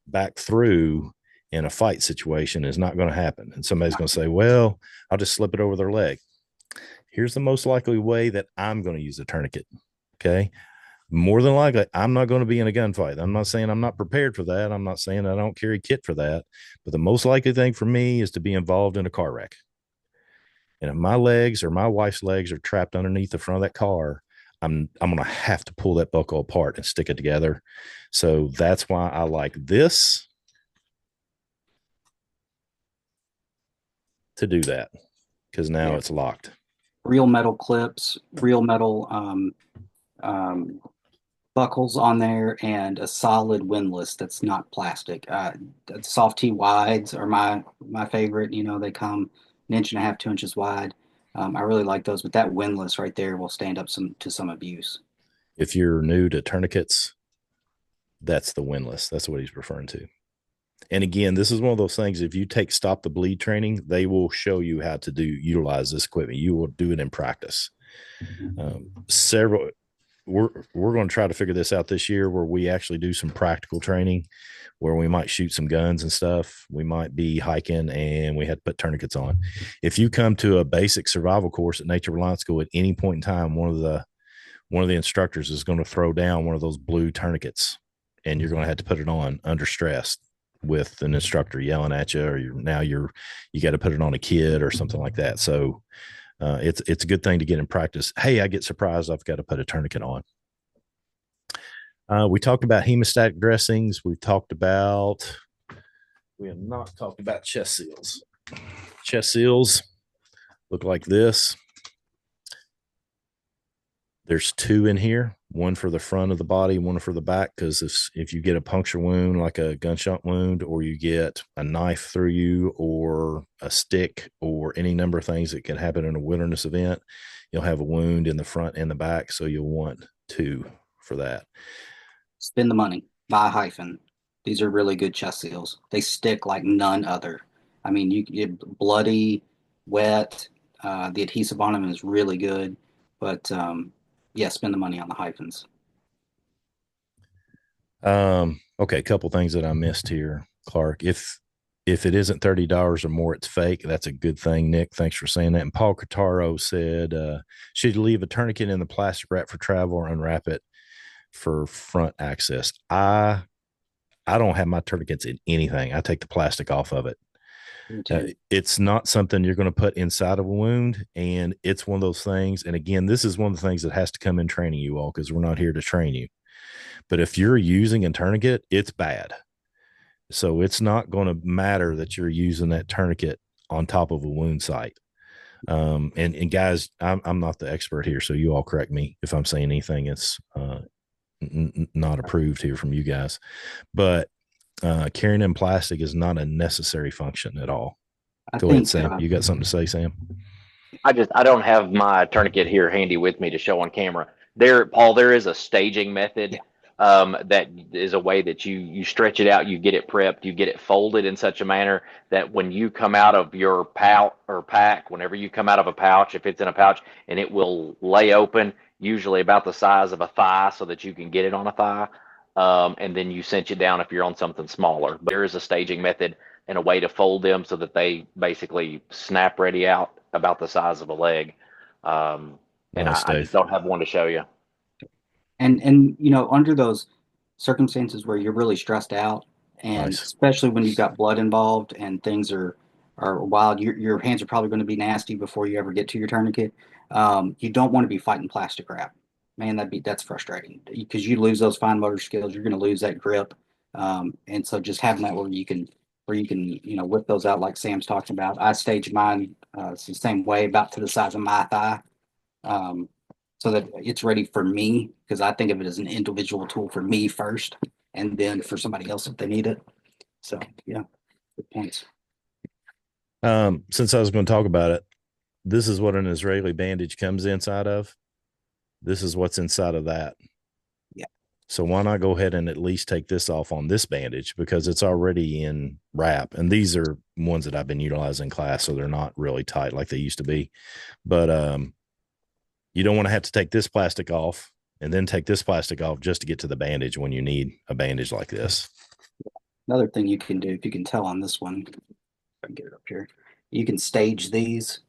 back through in a fight situation is not going to happen. And somebody's going to say, well, I'll just slip it over their leg. Here's the most likely way that I'm going to use a tourniquet. Okay. More than likely, I'm not going to be in a gunfight. I'm not saying I'm not prepared for that. I'm not saying I don't carry kit for that. But the most likely thing for me is to be involved in a car wreck. And if my legs or my wife's legs are trapped underneath the front of that car, I'm going to have to pull that buckle apart and stick it together. So that's why I like this to do that, because now it's locked. Real metal clips, real metal buckles on there, and a solid windlass that's not plastic. Soft T wides are my favorite. They come 1.5 inches, 2 inches wide. I really like those, but that windlass right there will stand up to some abuse. If you're new to tourniquets, that's the windlass. That's what he's referring to. And again, this is one of those things. If you take Stop the Bleed training, they will show you how to utilize this equipment. You will do it in practice. We're going to try to figure this out this year, where we actually do some practical training, where we might shoot some guns and stuff. We might be hiking and we had to put tourniquets on. If you come to a basic survival course at Nature Reliance School at any point in time, one of the instructors is going to throw down one of those blue tourniquets and you're going to have to put it on under stress with an instructor yelling at you, or you got to put it on a kid or something like that. So it's a good thing to get in practice. Hey, I get surprised I've got to put a tourniquet on. We talked about hemostatic dressings. We have not talked about chest seals. Chest seals look like this. There's two in here, one for the front of the body, one for the back, because if you get a puncture wound, like a gunshot wound, or you get a knife through you, or a stick, or any number of things that can happen in a wilderness event, you'll have a wound in the front and the back, so you'll want two for that. Spend the money, buy a hyphen. These are really good chest seals. They stick like none other. I mean, you get bloody, wet. The adhesive on them is really good, but yeah, spend the money on the hyphens. Okay, a couple things that I missed here, Clark. If it isn't $30 or more, it's fake. That's a good thing, Nick. Thanks for saying that. And Paul Cotaro said, should you leave a tourniquet in the plastic wrap for travel or unwrap it for front access? I don't have my tourniquets in anything. I take the plastic off of it. It's not something you're going to put inside of a wound, and it's one of those things. And again, this is one of the things that has to come in training you all, because we're not here to train you. But if you're using a tourniquet, it's bad. So it's not going to matter that you're using that tourniquet on top of a wound site. And guys, I'm not the expert here, so you all correct me if I'm saying anything it's not approved here from you guys. But carrying in plastic is not a necessary function at all. Go ahead, Sam. You got something to say, Sam? I don't have my tourniquet here handy with me to show on camera. Paul, there is a staging method. That is a way that you stretch it out, you get it prepped, you get it folded in such a manner that when you come out of your pouch or pack, whenever you come out of a pouch, if it's in a pouch, and it will lay open, usually about the size of a thigh, so that you can get it on a thigh, and then you cinch it down if you're on something smaller. But there is a staging method and a way to fold them so that they basically snap ready out about the size of a leg. And Nice, I just don't have one to show you. And under those circumstances where you're really stressed out, and Nice. especially when you've got blood involved and things are wild, your hands are probably going to be nasty before you ever get to your tourniquet. You don't want to be fighting plastic wrap. Man, that's frustrating, because you lose those fine motor skills. You're going to lose that grip, and so just having that where you can whip those out like Sam's talking about. I stage mine it's the same way, about to the size of my thigh. So that it's ready for me, because I think of it as an individual tool for me first, and then for somebody else if they need it. So yeah, good points. Since I was going to talk about it, this is what an Israeli bandage comes inside of. This is what's inside of that. Yeah. So why not go ahead and at least take this off on this bandage, because it's already in wrap. And these are ones that I've been utilizing in class, so they're not really tight like they used to be. But you don't want to have to take this plastic off and then take this plastic off just to get to the bandage when you need a bandage like this. Another thing you can do, if you can tell on this one, if I can get it up here, you can stage these.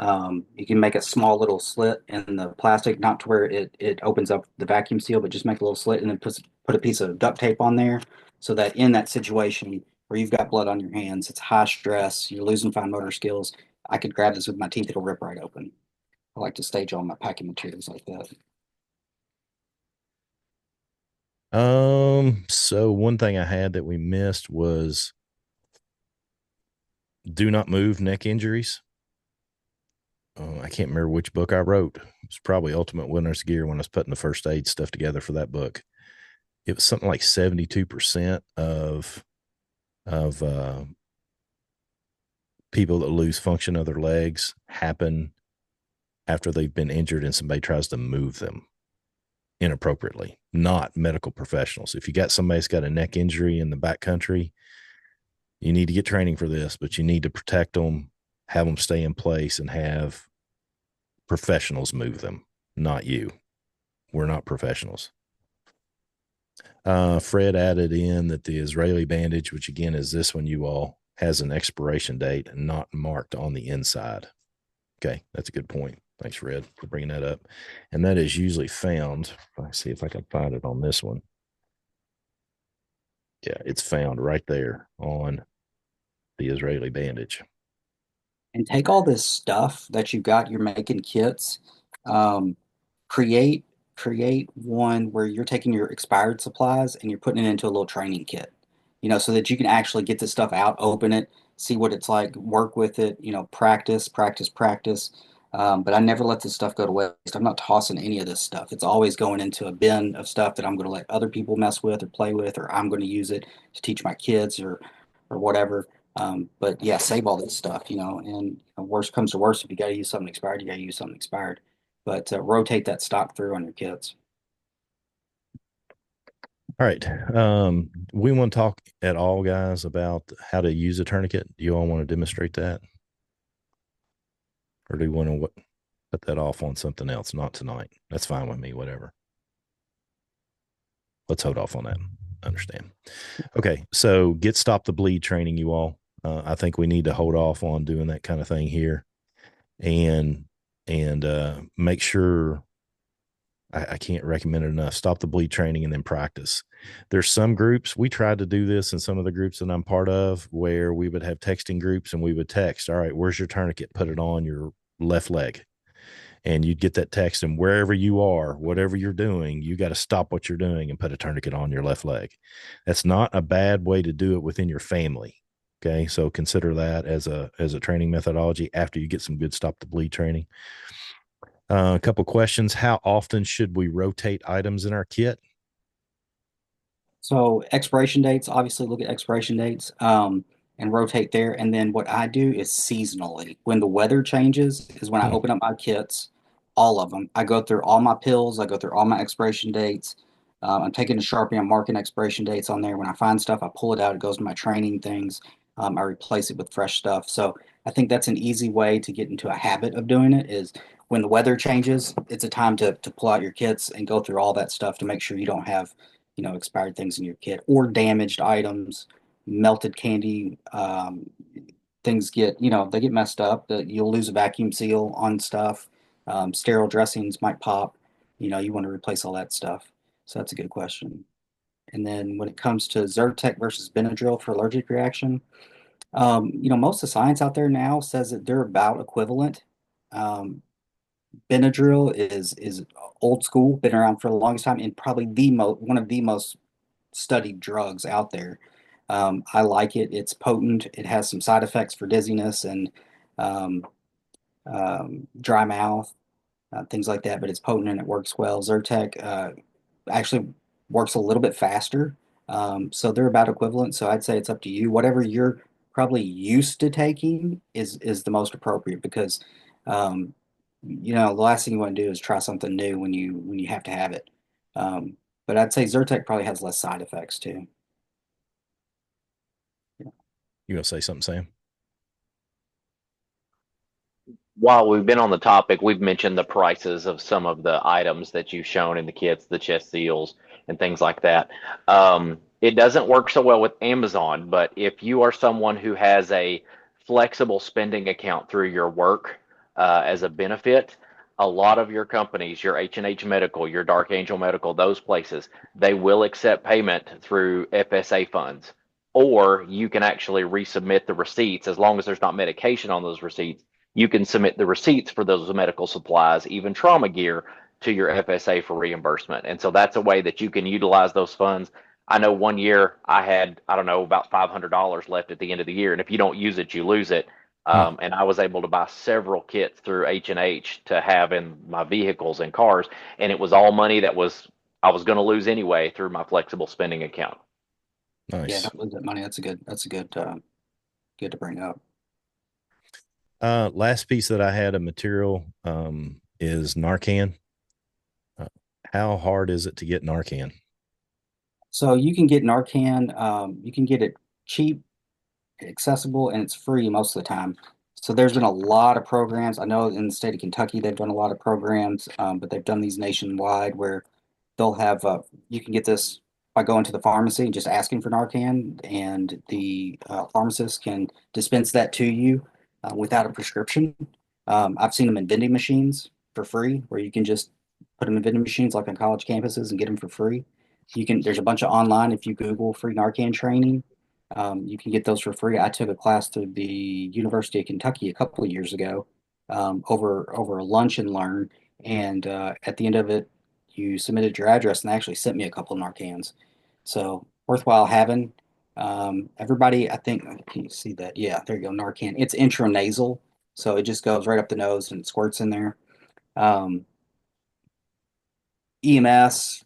You can make a small little slit in the plastic, not to where it opens up the vacuum seal, but just make a little slit and then put a piece of duct tape on there, so that in that situation where you've got blood on your hands, it's high stress, you're losing fine motor skills, I could grab this with my teeth, it'll rip right open. I like to stage all my packing materials like that. So one thing I had that we missed was do not move neck injuries. I can't remember which book I wrote. It's probably Ultimate Wilderness Gear when I was putting the first aid stuff together for that book. It was something like 72% of people that lose function of their legs happen after they've been injured and somebody tries to move them inappropriately, not medical professionals. If you got somebody that's got a neck injury in the backcountry, you need to get training for this, but you need to protect them, have them stay in place, and have professionals move them, not you. We're not professionals. Fred added in that the Israeli bandage, which again is this one you all, has an expiration date and not marked on the inside. Okay, that's a good point. Thanks, Fred, for bringing that up. And that is usually found. Let's see if I can find it on this one. Yeah, it's found right there on the Israeli bandage. And take all this stuff that you've got, you're making kits, um, create create one where you're taking your expired supplies and you're putting it into a little training kit, so that you can actually get this stuff out, open it, see what it's like, work with it, practice, practice, practice. But I never let this stuff go to waste. I'm not tossing any of this stuff. It's always going into a bin of stuff that I'm going to let other people mess with or play with, or I'm going to use it to teach my kids or whatever. But yeah, save all this stuff, and worst comes to worst, if you got to use something expired, you got to use something expired. But rotate that stock through on your kits. All right. We want to talk at all, guys, about how to use a tourniquet. Do you all want to demonstrate that? Or do you want to put that off on something else? Not tonight. That's fine with me, whatever. Let's hold off on that. Understand. Okay. So get stop the bleed training, you all. I think we need to hold off on doing that kind of thing here and make sure I can't recommend it enough. Stop the bleed training and then practice. There's some groups, we tried to do this in some of the groups that I'm part of, where we would have texting groups and we would text, all right, where's your tourniquet? Put it on your left leg. And you'd get that text, and wherever you are, whatever you're doing, you got to stop what you're doing and put a tourniquet on your left leg. That's not a bad way to do it within your family. Okay. So consider that as a training methodology after you get some good stop the bleed training. A couple questions. How often should we rotate items in our kit? So expiration dates, obviously look at expiration dates, and rotate there. And then what I do is seasonally. When the weather changes is when I Hmm. open up my kits, all of them. I go through all my pills. I go through all my expiration dates. I'm taking a Sharpie. I'm marking expiration dates on there. When I find stuff, I pull it out. It goes to my training things. I replace it with fresh stuff. So I think that's an easy way to get into a habit of doing it is when the weather changes, it's a time to pull out your kits and go through all that stuff to make sure you don't have expired things in your kit or damaged items, melted candy. Things they get messed up. That you'll lose a vacuum seal on stuff. Sterile dressings might pop. You want to replace all that stuff. So that's a good question. And then when it comes to Zyrtec versus Benadryl for allergic reaction, most of the science out there now says that they're about equivalent. Um, Benadryl is old school, been around for the longest time, and probably one of the most studied drugs out there. I like it. It's potent. It has some side effects for dizziness and um, dry mouth, things like that, but it's potent and it works well. Zyrtec actually works a little bit faster. So they're about equivalent. So I'd say it's up to you. Whatever you're probably used to taking is the most appropriate because um, the last thing you want to do is try something new when you have to have it. Um, but I'd say Zyrtec probably has less side effects too. Yeah. You gonna say something, Sam? While we've been on the topic, we've mentioned the prices of some of the items that you've shown in the kits, the chest seals and things like that. It doesn't work so well with Amazon, but if you are someone who has a flexible spending account through your work as a benefit, a lot of your companies, your H&H Medical, your Dark Angel Medical, those places, they will accept payment through FSA funds. Or you can actually resubmit the receipts as long as there's not medication on those receipts. You can submit the receipts for those medical supplies, even trauma gear, to your FSA for reimbursement. And so that's a way that you can utilize those funds. I know one year I had, I don't know, about $500 left at the end of the year. And if you don't use it, you lose it. Hmm. And I was able to buy several kits through H&H to have in my vehicles and cars. And it was all money that I was going to lose anyway through my flexible spending account. Yeah, Nice. don't lose that money. That's a good to bring up. Last piece that I had of material is Narcan. Uh, how hard is it to get Narcan? So you can get Narcan. You can get it cheap, accessible, and it's free most of the time. So there's been a lot of programs. I know in the state of Kentucky they've done a lot of programs, but they've done these nationwide where they'll have you can get this by going to the pharmacy and just asking for Narcan, and the pharmacist can dispense that to you without a prescription. I've seen them in vending machines for free, where you can just put them in vending machines like on college campuses and get them for free. there's a bunch of online, if you Google free Narcan training, you can get those for free. I took a class through the University of Kentucky a couple of years ago, over a lunch and learn. And at the end of it, you submitted your address and they actually sent me a couple of Narcans. So worthwhile having. Everybody, I think, can you see that? Yeah, there you go, Narcan. It's intranasal, so it just goes right up the nose and squirts in there. Um, EMS,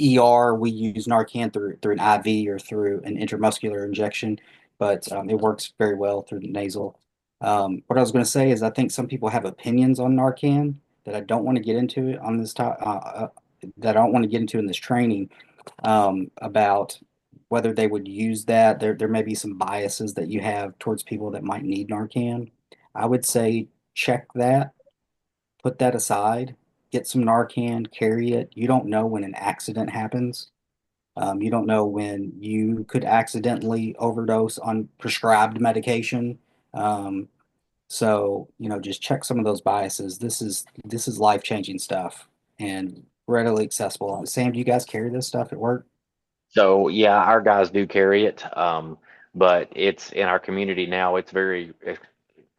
ER, we use Narcan through an IV or through an intramuscular injection, but it works very well through the nasal. What I was going to say is I think some people have opinions on Narcan that I don't want to get into on this top, that I don't want to get into in this training, about whether they would use that. There may be some biases that you have towards people that might need Narcan. I would say check that, put that aside, get some Narcan, carry it. You don't know when an accident happens. You don't know when you could accidentally overdose on prescribed medication. Um, so, just check some of those biases. This is life-changing stuff and readily accessible. Sam, do you guys carry this stuff at work? So yeah, our guys do carry it, but it's in our community now. It's very,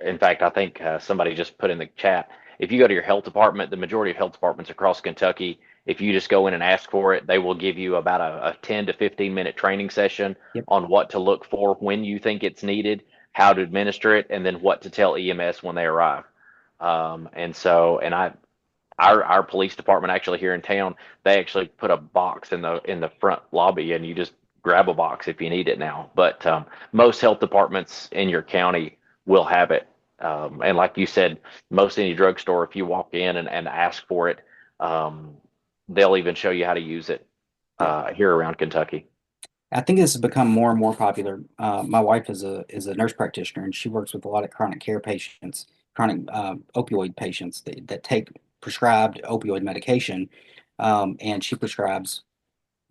in fact, I think somebody just put in the chat. If you go to your health department, the majority of health departments across Kentucky, if you just go in and ask for it, they will give you about a 10 to 15-minute training session Yep. on what to look for when you think it's needed, how to administer it, and then what to tell EMS when they arrive. Our police department actually here in town, they actually put a box in the front lobby, and you just grab a box if you need it now. But most health departments in your county will have it. And like you said, most any drugstore, if you walk in and ask for it, um, they'll even show you how to use it Yeah. here around Kentucky. I think this has become more and more popular. My wife is a nurse practitioner, and she works with a lot of chronic care patients, chronic opioid patients that take prescribed opioid medication, and she prescribes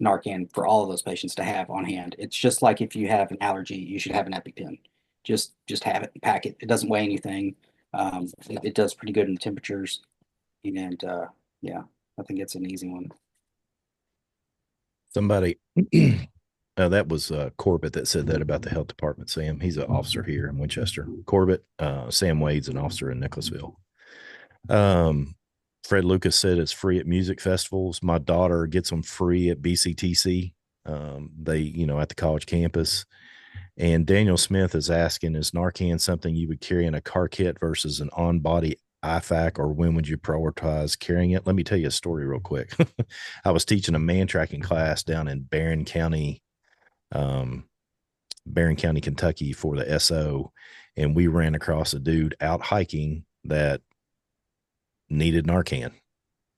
Narcan for all of those patients to have on hand. It's just like if you have an allergy, you should have an EpiPen. Just have it and pack it. It doesn't weigh anything. It does pretty good in the temperatures, and yeah, I think it's an easy one. Somebody, that was Corbett that said that about the health department, Sam. He's an officer here in Winchester. Corbett, Sam Wade's an officer in Nicholasville. Fred Lucas said it's free at music festivals. My daughter gets them free at BCTC. At the college campus. And Daniel Smith is asking, is Narcan something you would carry in a car kit versus an on-body IFAC, or when would you prioritize carrying it? Let me tell you a story real quick. I was teaching a man tracking class down in um, Barron County, Kentucky for the SO, and we ran across a dude out hiking that needed Narcan.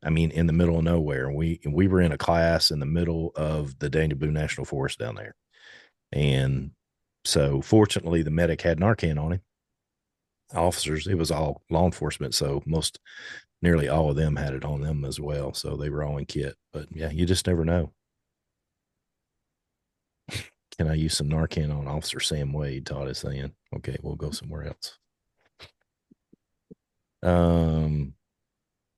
I mean, in the middle of nowhere. We were in a class in the middle of the Daniel Boone National Forest down there. And so fortunately the medic had Narcan on him. Officers, it was all law enforcement, so nearly all of them had it on them as well. So they were all in kit. But yeah, you just never know. Can I use some Narcan on Officer Sam Wade? Todd is saying. Okay, we'll go somewhere else.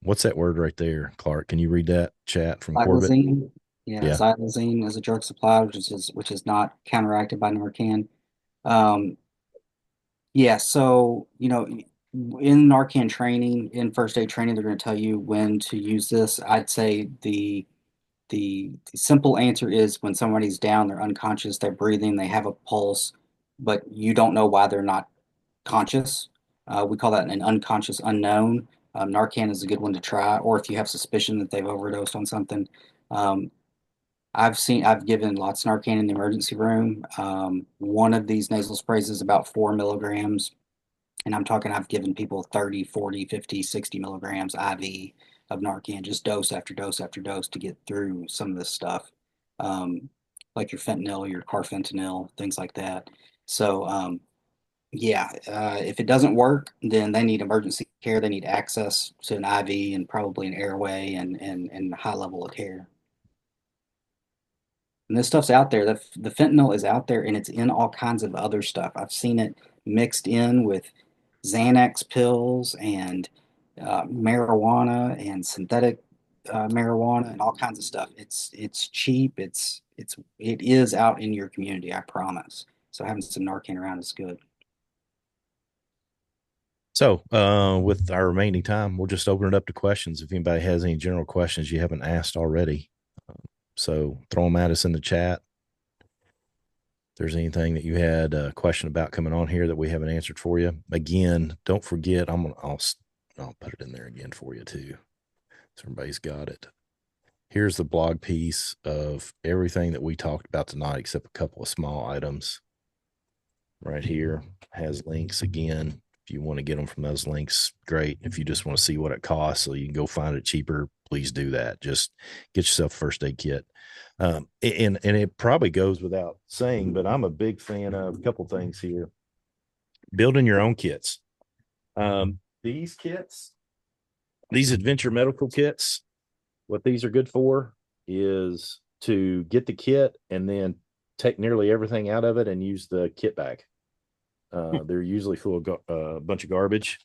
What's that word right there, Clark? Can you read that chat from Corbett? Xylazine, yeah, Yeah. xylazine is a drug supply, which is not counteracted by Narcan. Um, yeah, so in Narcan training, in first aid training, they're going to tell you when to use this. I'd say the simple answer is when somebody's down, they're unconscious, they're breathing, they have a pulse, but you don't know why they're not conscious. We call that an unconscious unknown. Narcan is a good one to try, or if you have suspicion that they've overdosed on something. Um, I've given lots of Narcan in the emergency room. One of these nasal sprays is about 4 milligrams. And I'm talking, I've given people 30, 40, 50, 60 milligrams IV of Narcan, just dose after dose after dose to get through some of this stuff, um, like your fentanyl, your carfentanil, things like that. So, yeah, if it doesn't work, then they need emergency care. They need access to an IV and probably an airway and high level of care. And this stuff's out there. The fentanyl is out there and it's in all kinds of other stuff. I've seen it mixed in with Xanax pills and marijuana and synthetic marijuana and all kinds of stuff. It's cheap. It is out in your community, I promise. So having some Narcan around is good. So, with our remaining time, we'll just open it up to questions. If anybody has any general questions you haven't asked already, so throw them at us in the chat. If there's anything that you had a question about coming on here that we haven't answered for you, again, don't forget. I'll put it in there again for you too, so everybody's got it. Here's the blog piece of everything that we talked about tonight, except a couple of small items. Right here has links again. If you want to get them from those links, great. If you just want to see what it costs so you can go find it cheaper, please do that. Just get yourself a first aid kit. And it probably goes without saying, but I'm a big fan of a couple things here. Building your own kits. These kits, these adventure medical kits, what these are good for is to get the kit and then take nearly everything out of it and use the kit bag. They're usually full of a bunch of garbage.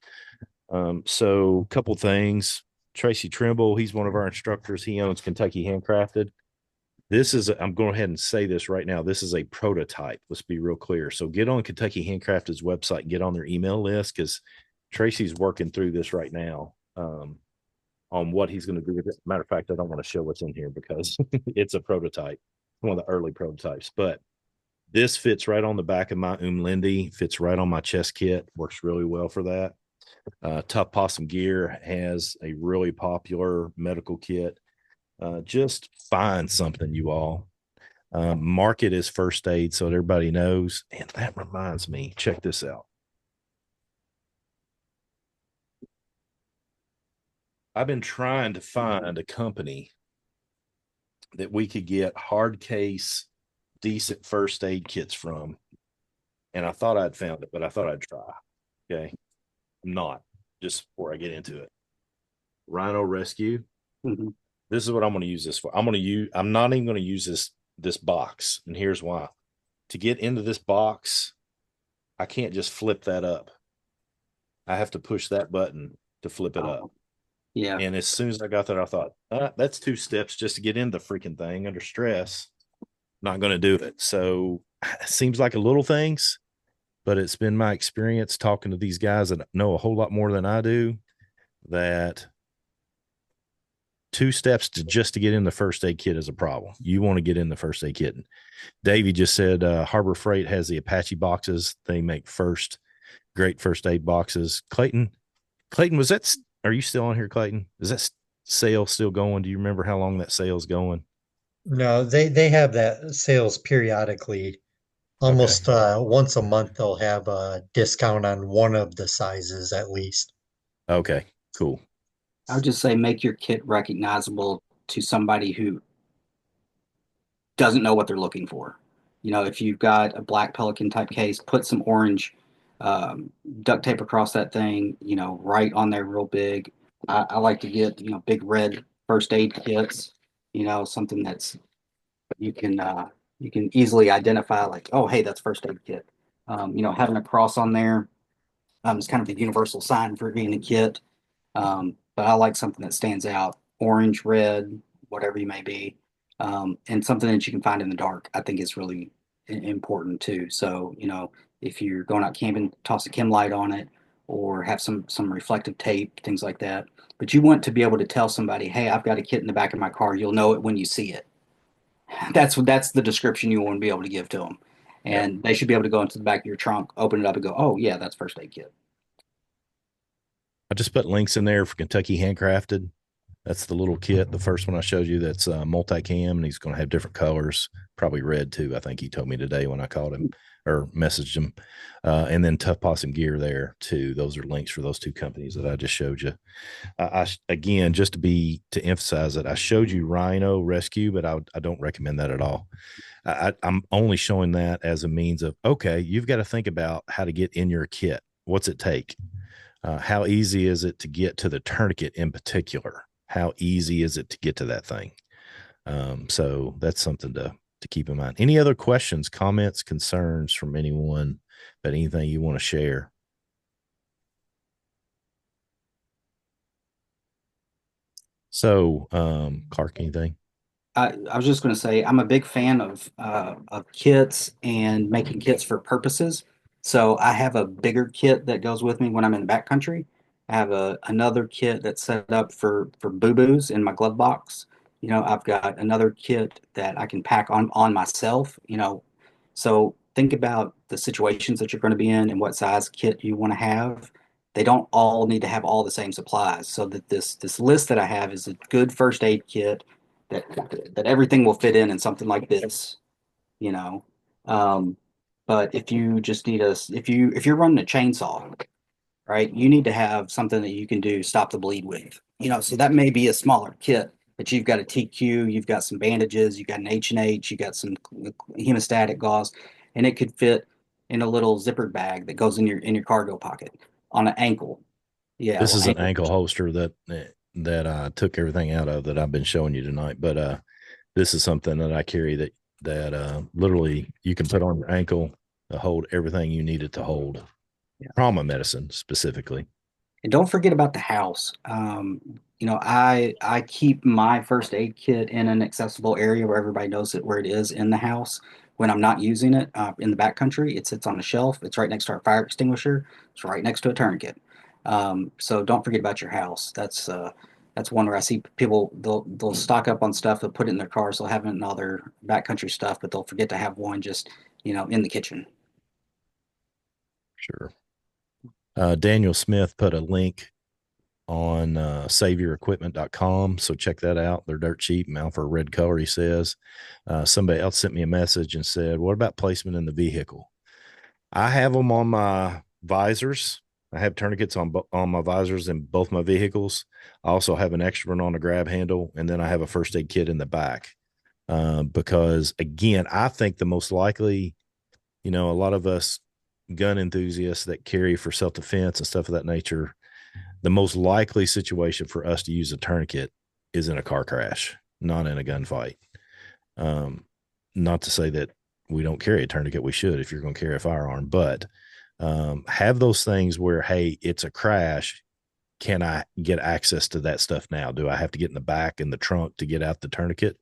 So a couple things. Tracy Trimble, he's one of our instructors. He owns Kentucky Handcrafted. I'm going ahead and say this right now. This is a prototype. Let's be real clear. So get on Kentucky Handcrafted's website, get on their email list, because Tracy's working through this right now on what he's going to do with it. Matter of fact, I don't want to show what's in here because it's a prototype, one of the early prototypes. But this fits right on the back of my Lindy, fits right on my chest kit, works really well for that. Tough Possum Gear has a really popular medical kit. Just find something, you all. Mark it as first aid so everybody knows. And that reminds me, check this out. I've been trying to find a company that we could get hard case, decent first aid kits from. And I thought I'd found it, but I thought I'd try. Okay. I'm not, just before I get into it. Rhino Rescue. Mm-hmm. This is what I'm going to use this for. I'm not even going to use this box. And here's why. To get into this box, I can't just flip that up. I have to push that button to flip it up. Yeah. And as soon as I got that, I thought, that's 2 steps just to get into the freaking thing under stress. Not going to do it. So it seems like a little things, but it's been my experience talking to these guys that know a whole lot more than I do, that 2 steps just to get in the first aid kit is a problem. You want to get in the first aid kit. And Davey just said Harbor Freight has the Apache boxes. They make great first aid boxes. Clayton, are you still on here, Clayton? Is that sale still going? Do you remember how long that sale's going? No, they have that sales periodically. Almost once a month they'll have a discount on one of the sizes at least. Okay, cool. I would just say make your kit recognizable to somebody who doesn't know what they're looking for. If you've got a black Pelican type case, put some orange duct tape across that thing, right on there real big. I like to get, big red first aid kits, something that's you can easily identify, like, oh, hey, that's first aid kit. Having a cross on there is kind of the universal sign for being a kit. But I like something that stands out, orange, red, whatever you may be, and something that you can find in the dark, I think is really important too. So, if you're going out camping, toss a chem light on it or have some reflective tape, things like that. But you want to be able to tell somebody, hey, I've got a kit in the back of my car. You'll know it when you see it. That's the description you want to be able to give to them. And they should be able to go into the back of your trunk, open it up and go, oh, yeah, that's first aid kit. I just put links in there for Kentucky Handcrafted. That's the little kit, the first one I showed you. That's multicam, and he's going to have different colors, probably red too. I think he told me today when I called him or messaged him. And then Tough Possum Gear there too. Those are links for those 2 companies that I just showed you. Again, just to emphasize it, I showed you Rhino Rescue, but I don't recommend that at all. I'm only showing that as a means of, okay, you've got to think about how to get in your kit. What's it take? How easy is it to get to the tourniquet in particular? How easy is it to get to that thing? So that's something to keep in mind. Any other questions, comments, concerns from anyone about anything you want to share? So, Clark, anything? I was just going to say I'm a big fan of kits and making kits for purposes. So I have a bigger kit that goes with me when I'm in the backcountry. I have another kit that's set up for boo-boos in my glove box. I've got another kit that I can pack on myself. So think about the situations that you're going to be in and what size kit you want to have. They don't all need to have all the same supplies. So that this list that I have is a good first aid kit that that everything will fit in something like this, you know. Um, but if you just need if you're running a chainsaw, right, you need to have something that you can do stop the bleed with. So that may be a smaller kit, but you've got a TQ, you've got some bandages, you've got an H&H, you got some hemostatic gauze, and it could fit in a little zippered bag that goes in your cargo pocket on an ankle. Yeah, This well, is an ankle. ankle holster that I took everything out of that I've been showing you tonight. But this is something that I carry that literally you can put on your ankle to hold everything you need it to hold. Trauma medicine specifically. And don't forget about the house. I keep my first aid kit in an accessible area where everybody knows it where it is in the house. When I'm not using it in the back country, it sits on a shelf. It's right next to our fire extinguisher. It's right next to a tourniquet. So don't forget about your house. That's one where I see people they'll stock up on stuff, they'll put it in their cars, they'll have it in all their backcountry stuff, but they'll forget to have one just in the kitchen. Sure. Daniel Smith put a link on saveyourequipment.com. So check that out. They're dirt cheap, mount for a red color, he says. Somebody else sent me a message and said, what about placement in the vehicle? I have them on my visors. I have tourniquets on my visors in both my vehicles. I also have an extra one on the grab handle, and then I have a first aid kit in the back. Because again, I think the most likely, a lot of us gun enthusiasts that carry for self defense and stuff of that nature, the most likely situation for us to use a tourniquet is in a car crash, not in a gunfight. Um, Not to say that we don't carry a tourniquet. We should if you're going to carry a firearm, but have those things where, hey, it's a crash. Can I get access to that stuff now? Do I have to get in the back in the trunk to get out the tourniquet?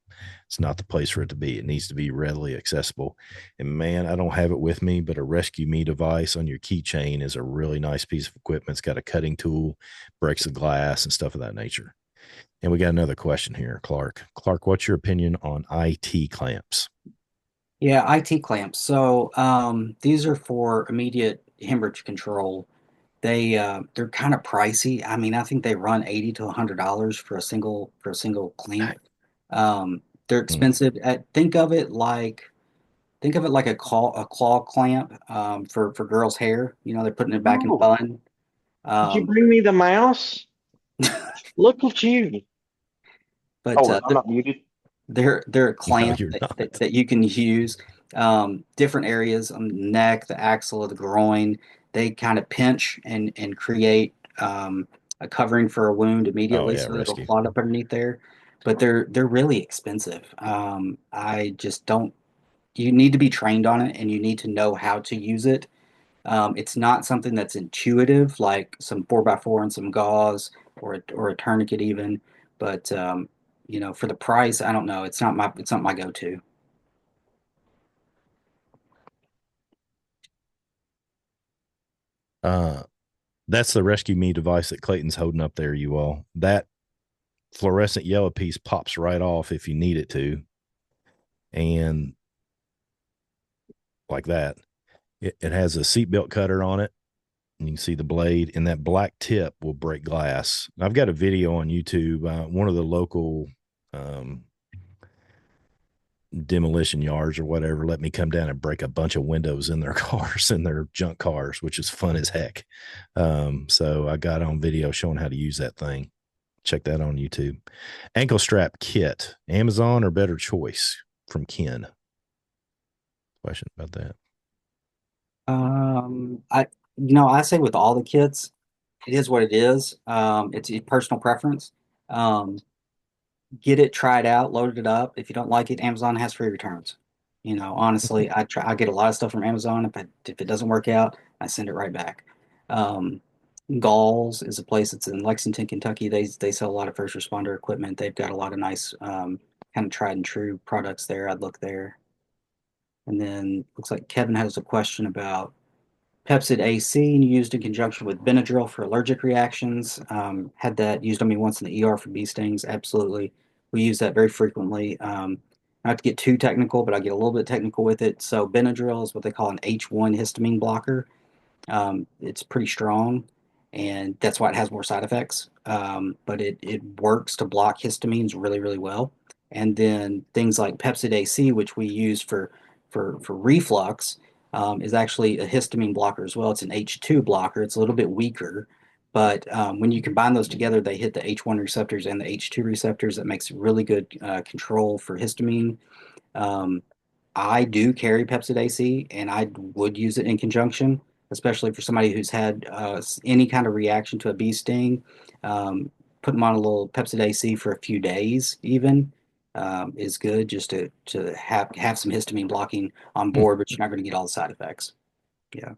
It's not the place for it to be. It needs to be readily accessible. And man, I don't have it with me, but a Rescue Me device on your keychain is a really nice piece of equipment. It's got a cutting tool, breaks the glass, and stuff of that nature. And we got another question here, Clark. Clark, what's your opinion on IT clamps? Yeah, IT clamps. So these are for immediate hemorrhage control. They're kind of pricey. I mean, I think they run 80 to $100 for a single clamp. They're Hmm. expensive. Think of it like a claw clamp for girls' hair. They're putting it back in a Oh, bun. did you Um, bring me the mouse? Look at you. but Oh, I'm not muted. they're a No, clamp you're not. that you can use different areas on the neck, the axle, the groin. They kind of pinch and create a covering for a wound Oh, immediately, yeah, so it'll rescue. clot up underneath there. But they're really expensive. I just don't. You need to be trained on it, and you need to know how to use it. It's not something that's intuitive, like some 4x4 and some gauze or a tourniquet even. But for the price, I don't know. It's not my go-to. Uh, that's the Rescue Me device that Clayton's holding up there, you all. That fluorescent yellow piece pops right off if you need it to. And like that, it has a seatbelt cutter on it. And you can see the blade, and that black tip will break glass. And I've got a video on YouTube. One of the local um, demolition yards or whatever let me come down and break a bunch of windows in their cars, in their junk cars, which is fun as heck. So I got on video showing how to use that thing. Check that on YouTube. Ankle strap kit, Amazon or better choice from Ken. Question about that. I say with all the kits, it is what it is. It's a personal preference. Um, get it, try it out, load it up. If you don't like it, Amazon has free returns. Honestly, I get a lot of stuff from Amazon. If it doesn't work out, I send it right back. Um, Galls is a place that's in Lexington, Kentucky. They sell a lot of first responder equipment. They've got a lot of nice kind of tried and true products there. I'd look there. And then looks like Kevin has a question about Pepsid AC used in conjunction with Benadryl for allergic reactions. Had that used on me once in the ER for bee stings. Absolutely. We use that very frequently. Not to get too technical, but I get a little bit technical with it. So Benadryl is what they call an H1 histamine blocker. It's pretty strong, and that's why it has more side effects. But it works to block histamines really, really well. And then things like Pepsid AC, which we use for reflux, is actually a histamine blocker as well. It's an H2 blocker. It's a little bit weaker, but when you combine those together, they hit the H1 receptors and the H2 receptors. That makes really good control for histamine. Um, I do carry Pepsid AC, and I would use it in conjunction, especially for somebody who's had any kind of reaction to a bee sting. Um, put them on a little Pepsid AC for a few days, even is good, just to have some histamine blocking on board, but you're not going to get all the side effects. Yeah.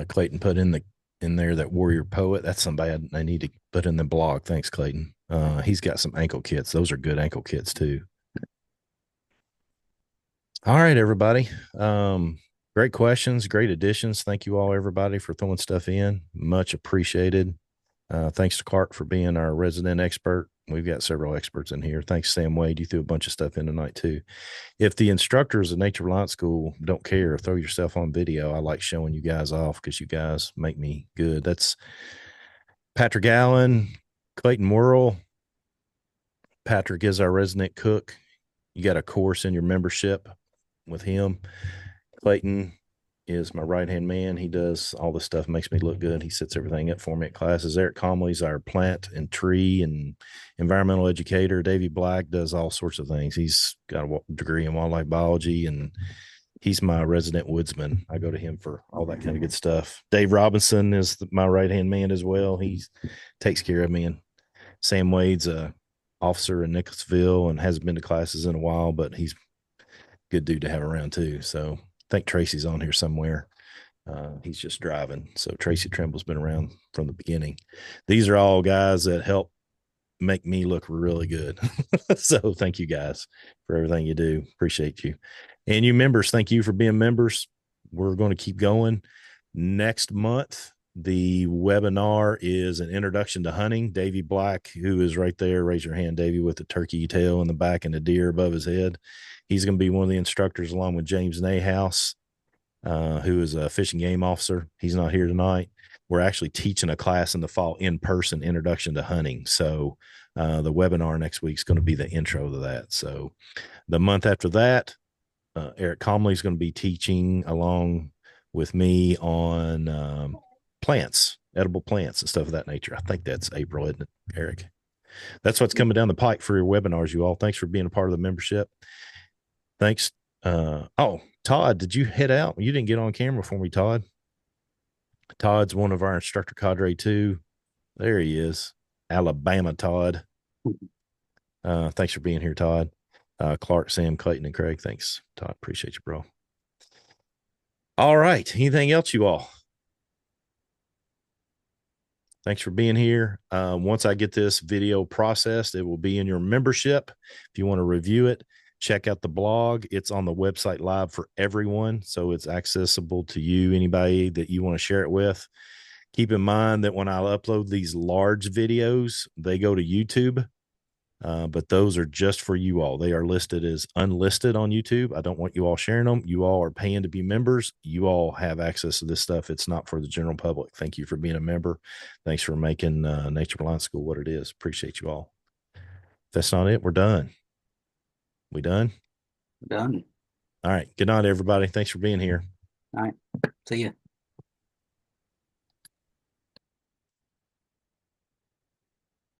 Clayton put in there that warrior poet. That's somebody I need to put in the blog. Thanks, Clayton. He's got some ankle kits. Those are good ankle kits too. All right, everybody. Great questions, great additions. Thank you all, everybody, for throwing stuff in. Much appreciated. Thanks to Clark for being our resident expert. We've got several experts in here. Thanks, Sam Wade. You threw a bunch of stuff in tonight, too. If the instructors at Nature Reliance School don't care, throw yourself on video. I like showing you guys off because you guys make me good. That's Patrick Allen, Clayton Worrell. Patrick is our resident cook. You got a course in your membership with him. Clayton is my right-hand man. He does all this stuff, makes me look good. He sets everything up for me at classes. Eric Comley's our plant and tree and environmental educator. Davey Black does all sorts of things. He's got a degree in wildlife biology, and he's my resident woodsman. I go to him for all that kind of good stuff. Dave Robinson is my right-hand man as well. He takes care of me. And Sam Wade's a officer in Nicholasville and hasn't been to classes in a while, but he's a good dude to have around too. So I think Tracy's on here somewhere. He's just driving. So Tracy Trimble's been around from the beginning. These are all guys that help make me look really good. So thank you guys for everything you do. Appreciate you. And you members, thank you for being members. We're going to keep going. Next month, the webinar is an introduction to hunting. Davey Black, who is right there, raise your hand, Davey, with the turkey tail in the back and the deer above his head. He's going to be one of the instructors along with James Nayhouse, who is a fish and game officer. He's not here tonight. We're actually teaching a class in the fall in person, introduction to hunting. So the webinar next week is going to be the intro to that. So the month after that, Eric Comley is going to be teaching along with me on plants, edible plants and stuff of that nature. I think that's April, isn't it, Eric? That's what's coming down the pike for your webinars, you all. Thanks for being a part of the membership. Thanks. Todd, did you head out? You didn't get on camera for me, Todd. Todd's one of our instructor cadre too. There he is. Alabama Todd. Thanks for being here, Todd. Clark, Sam, Clayton, and Craig. Thanks, Todd. Appreciate you, bro. All right. Anything else, you all? Thanks for being here. Once I get this video processed, it will be in your membership. If you want to review it, check out the blog. It's on the website live for everyone, so it's accessible to you, anybody that you want to share it with. Keep in mind that when I upload these large videos, they go to YouTube, but those are just for you all. They are listed as unlisted on YouTube. I don't want you all sharing them. You all are paying to be members. You all have access to this stuff. It's not for the general public. Thank you for being a member. Thanks for making Nature Reliance School what it is. Appreciate you all. If that's not it, we're done. We done? Done. All right. Good night, everybody. Thanks for being here. All right. See you.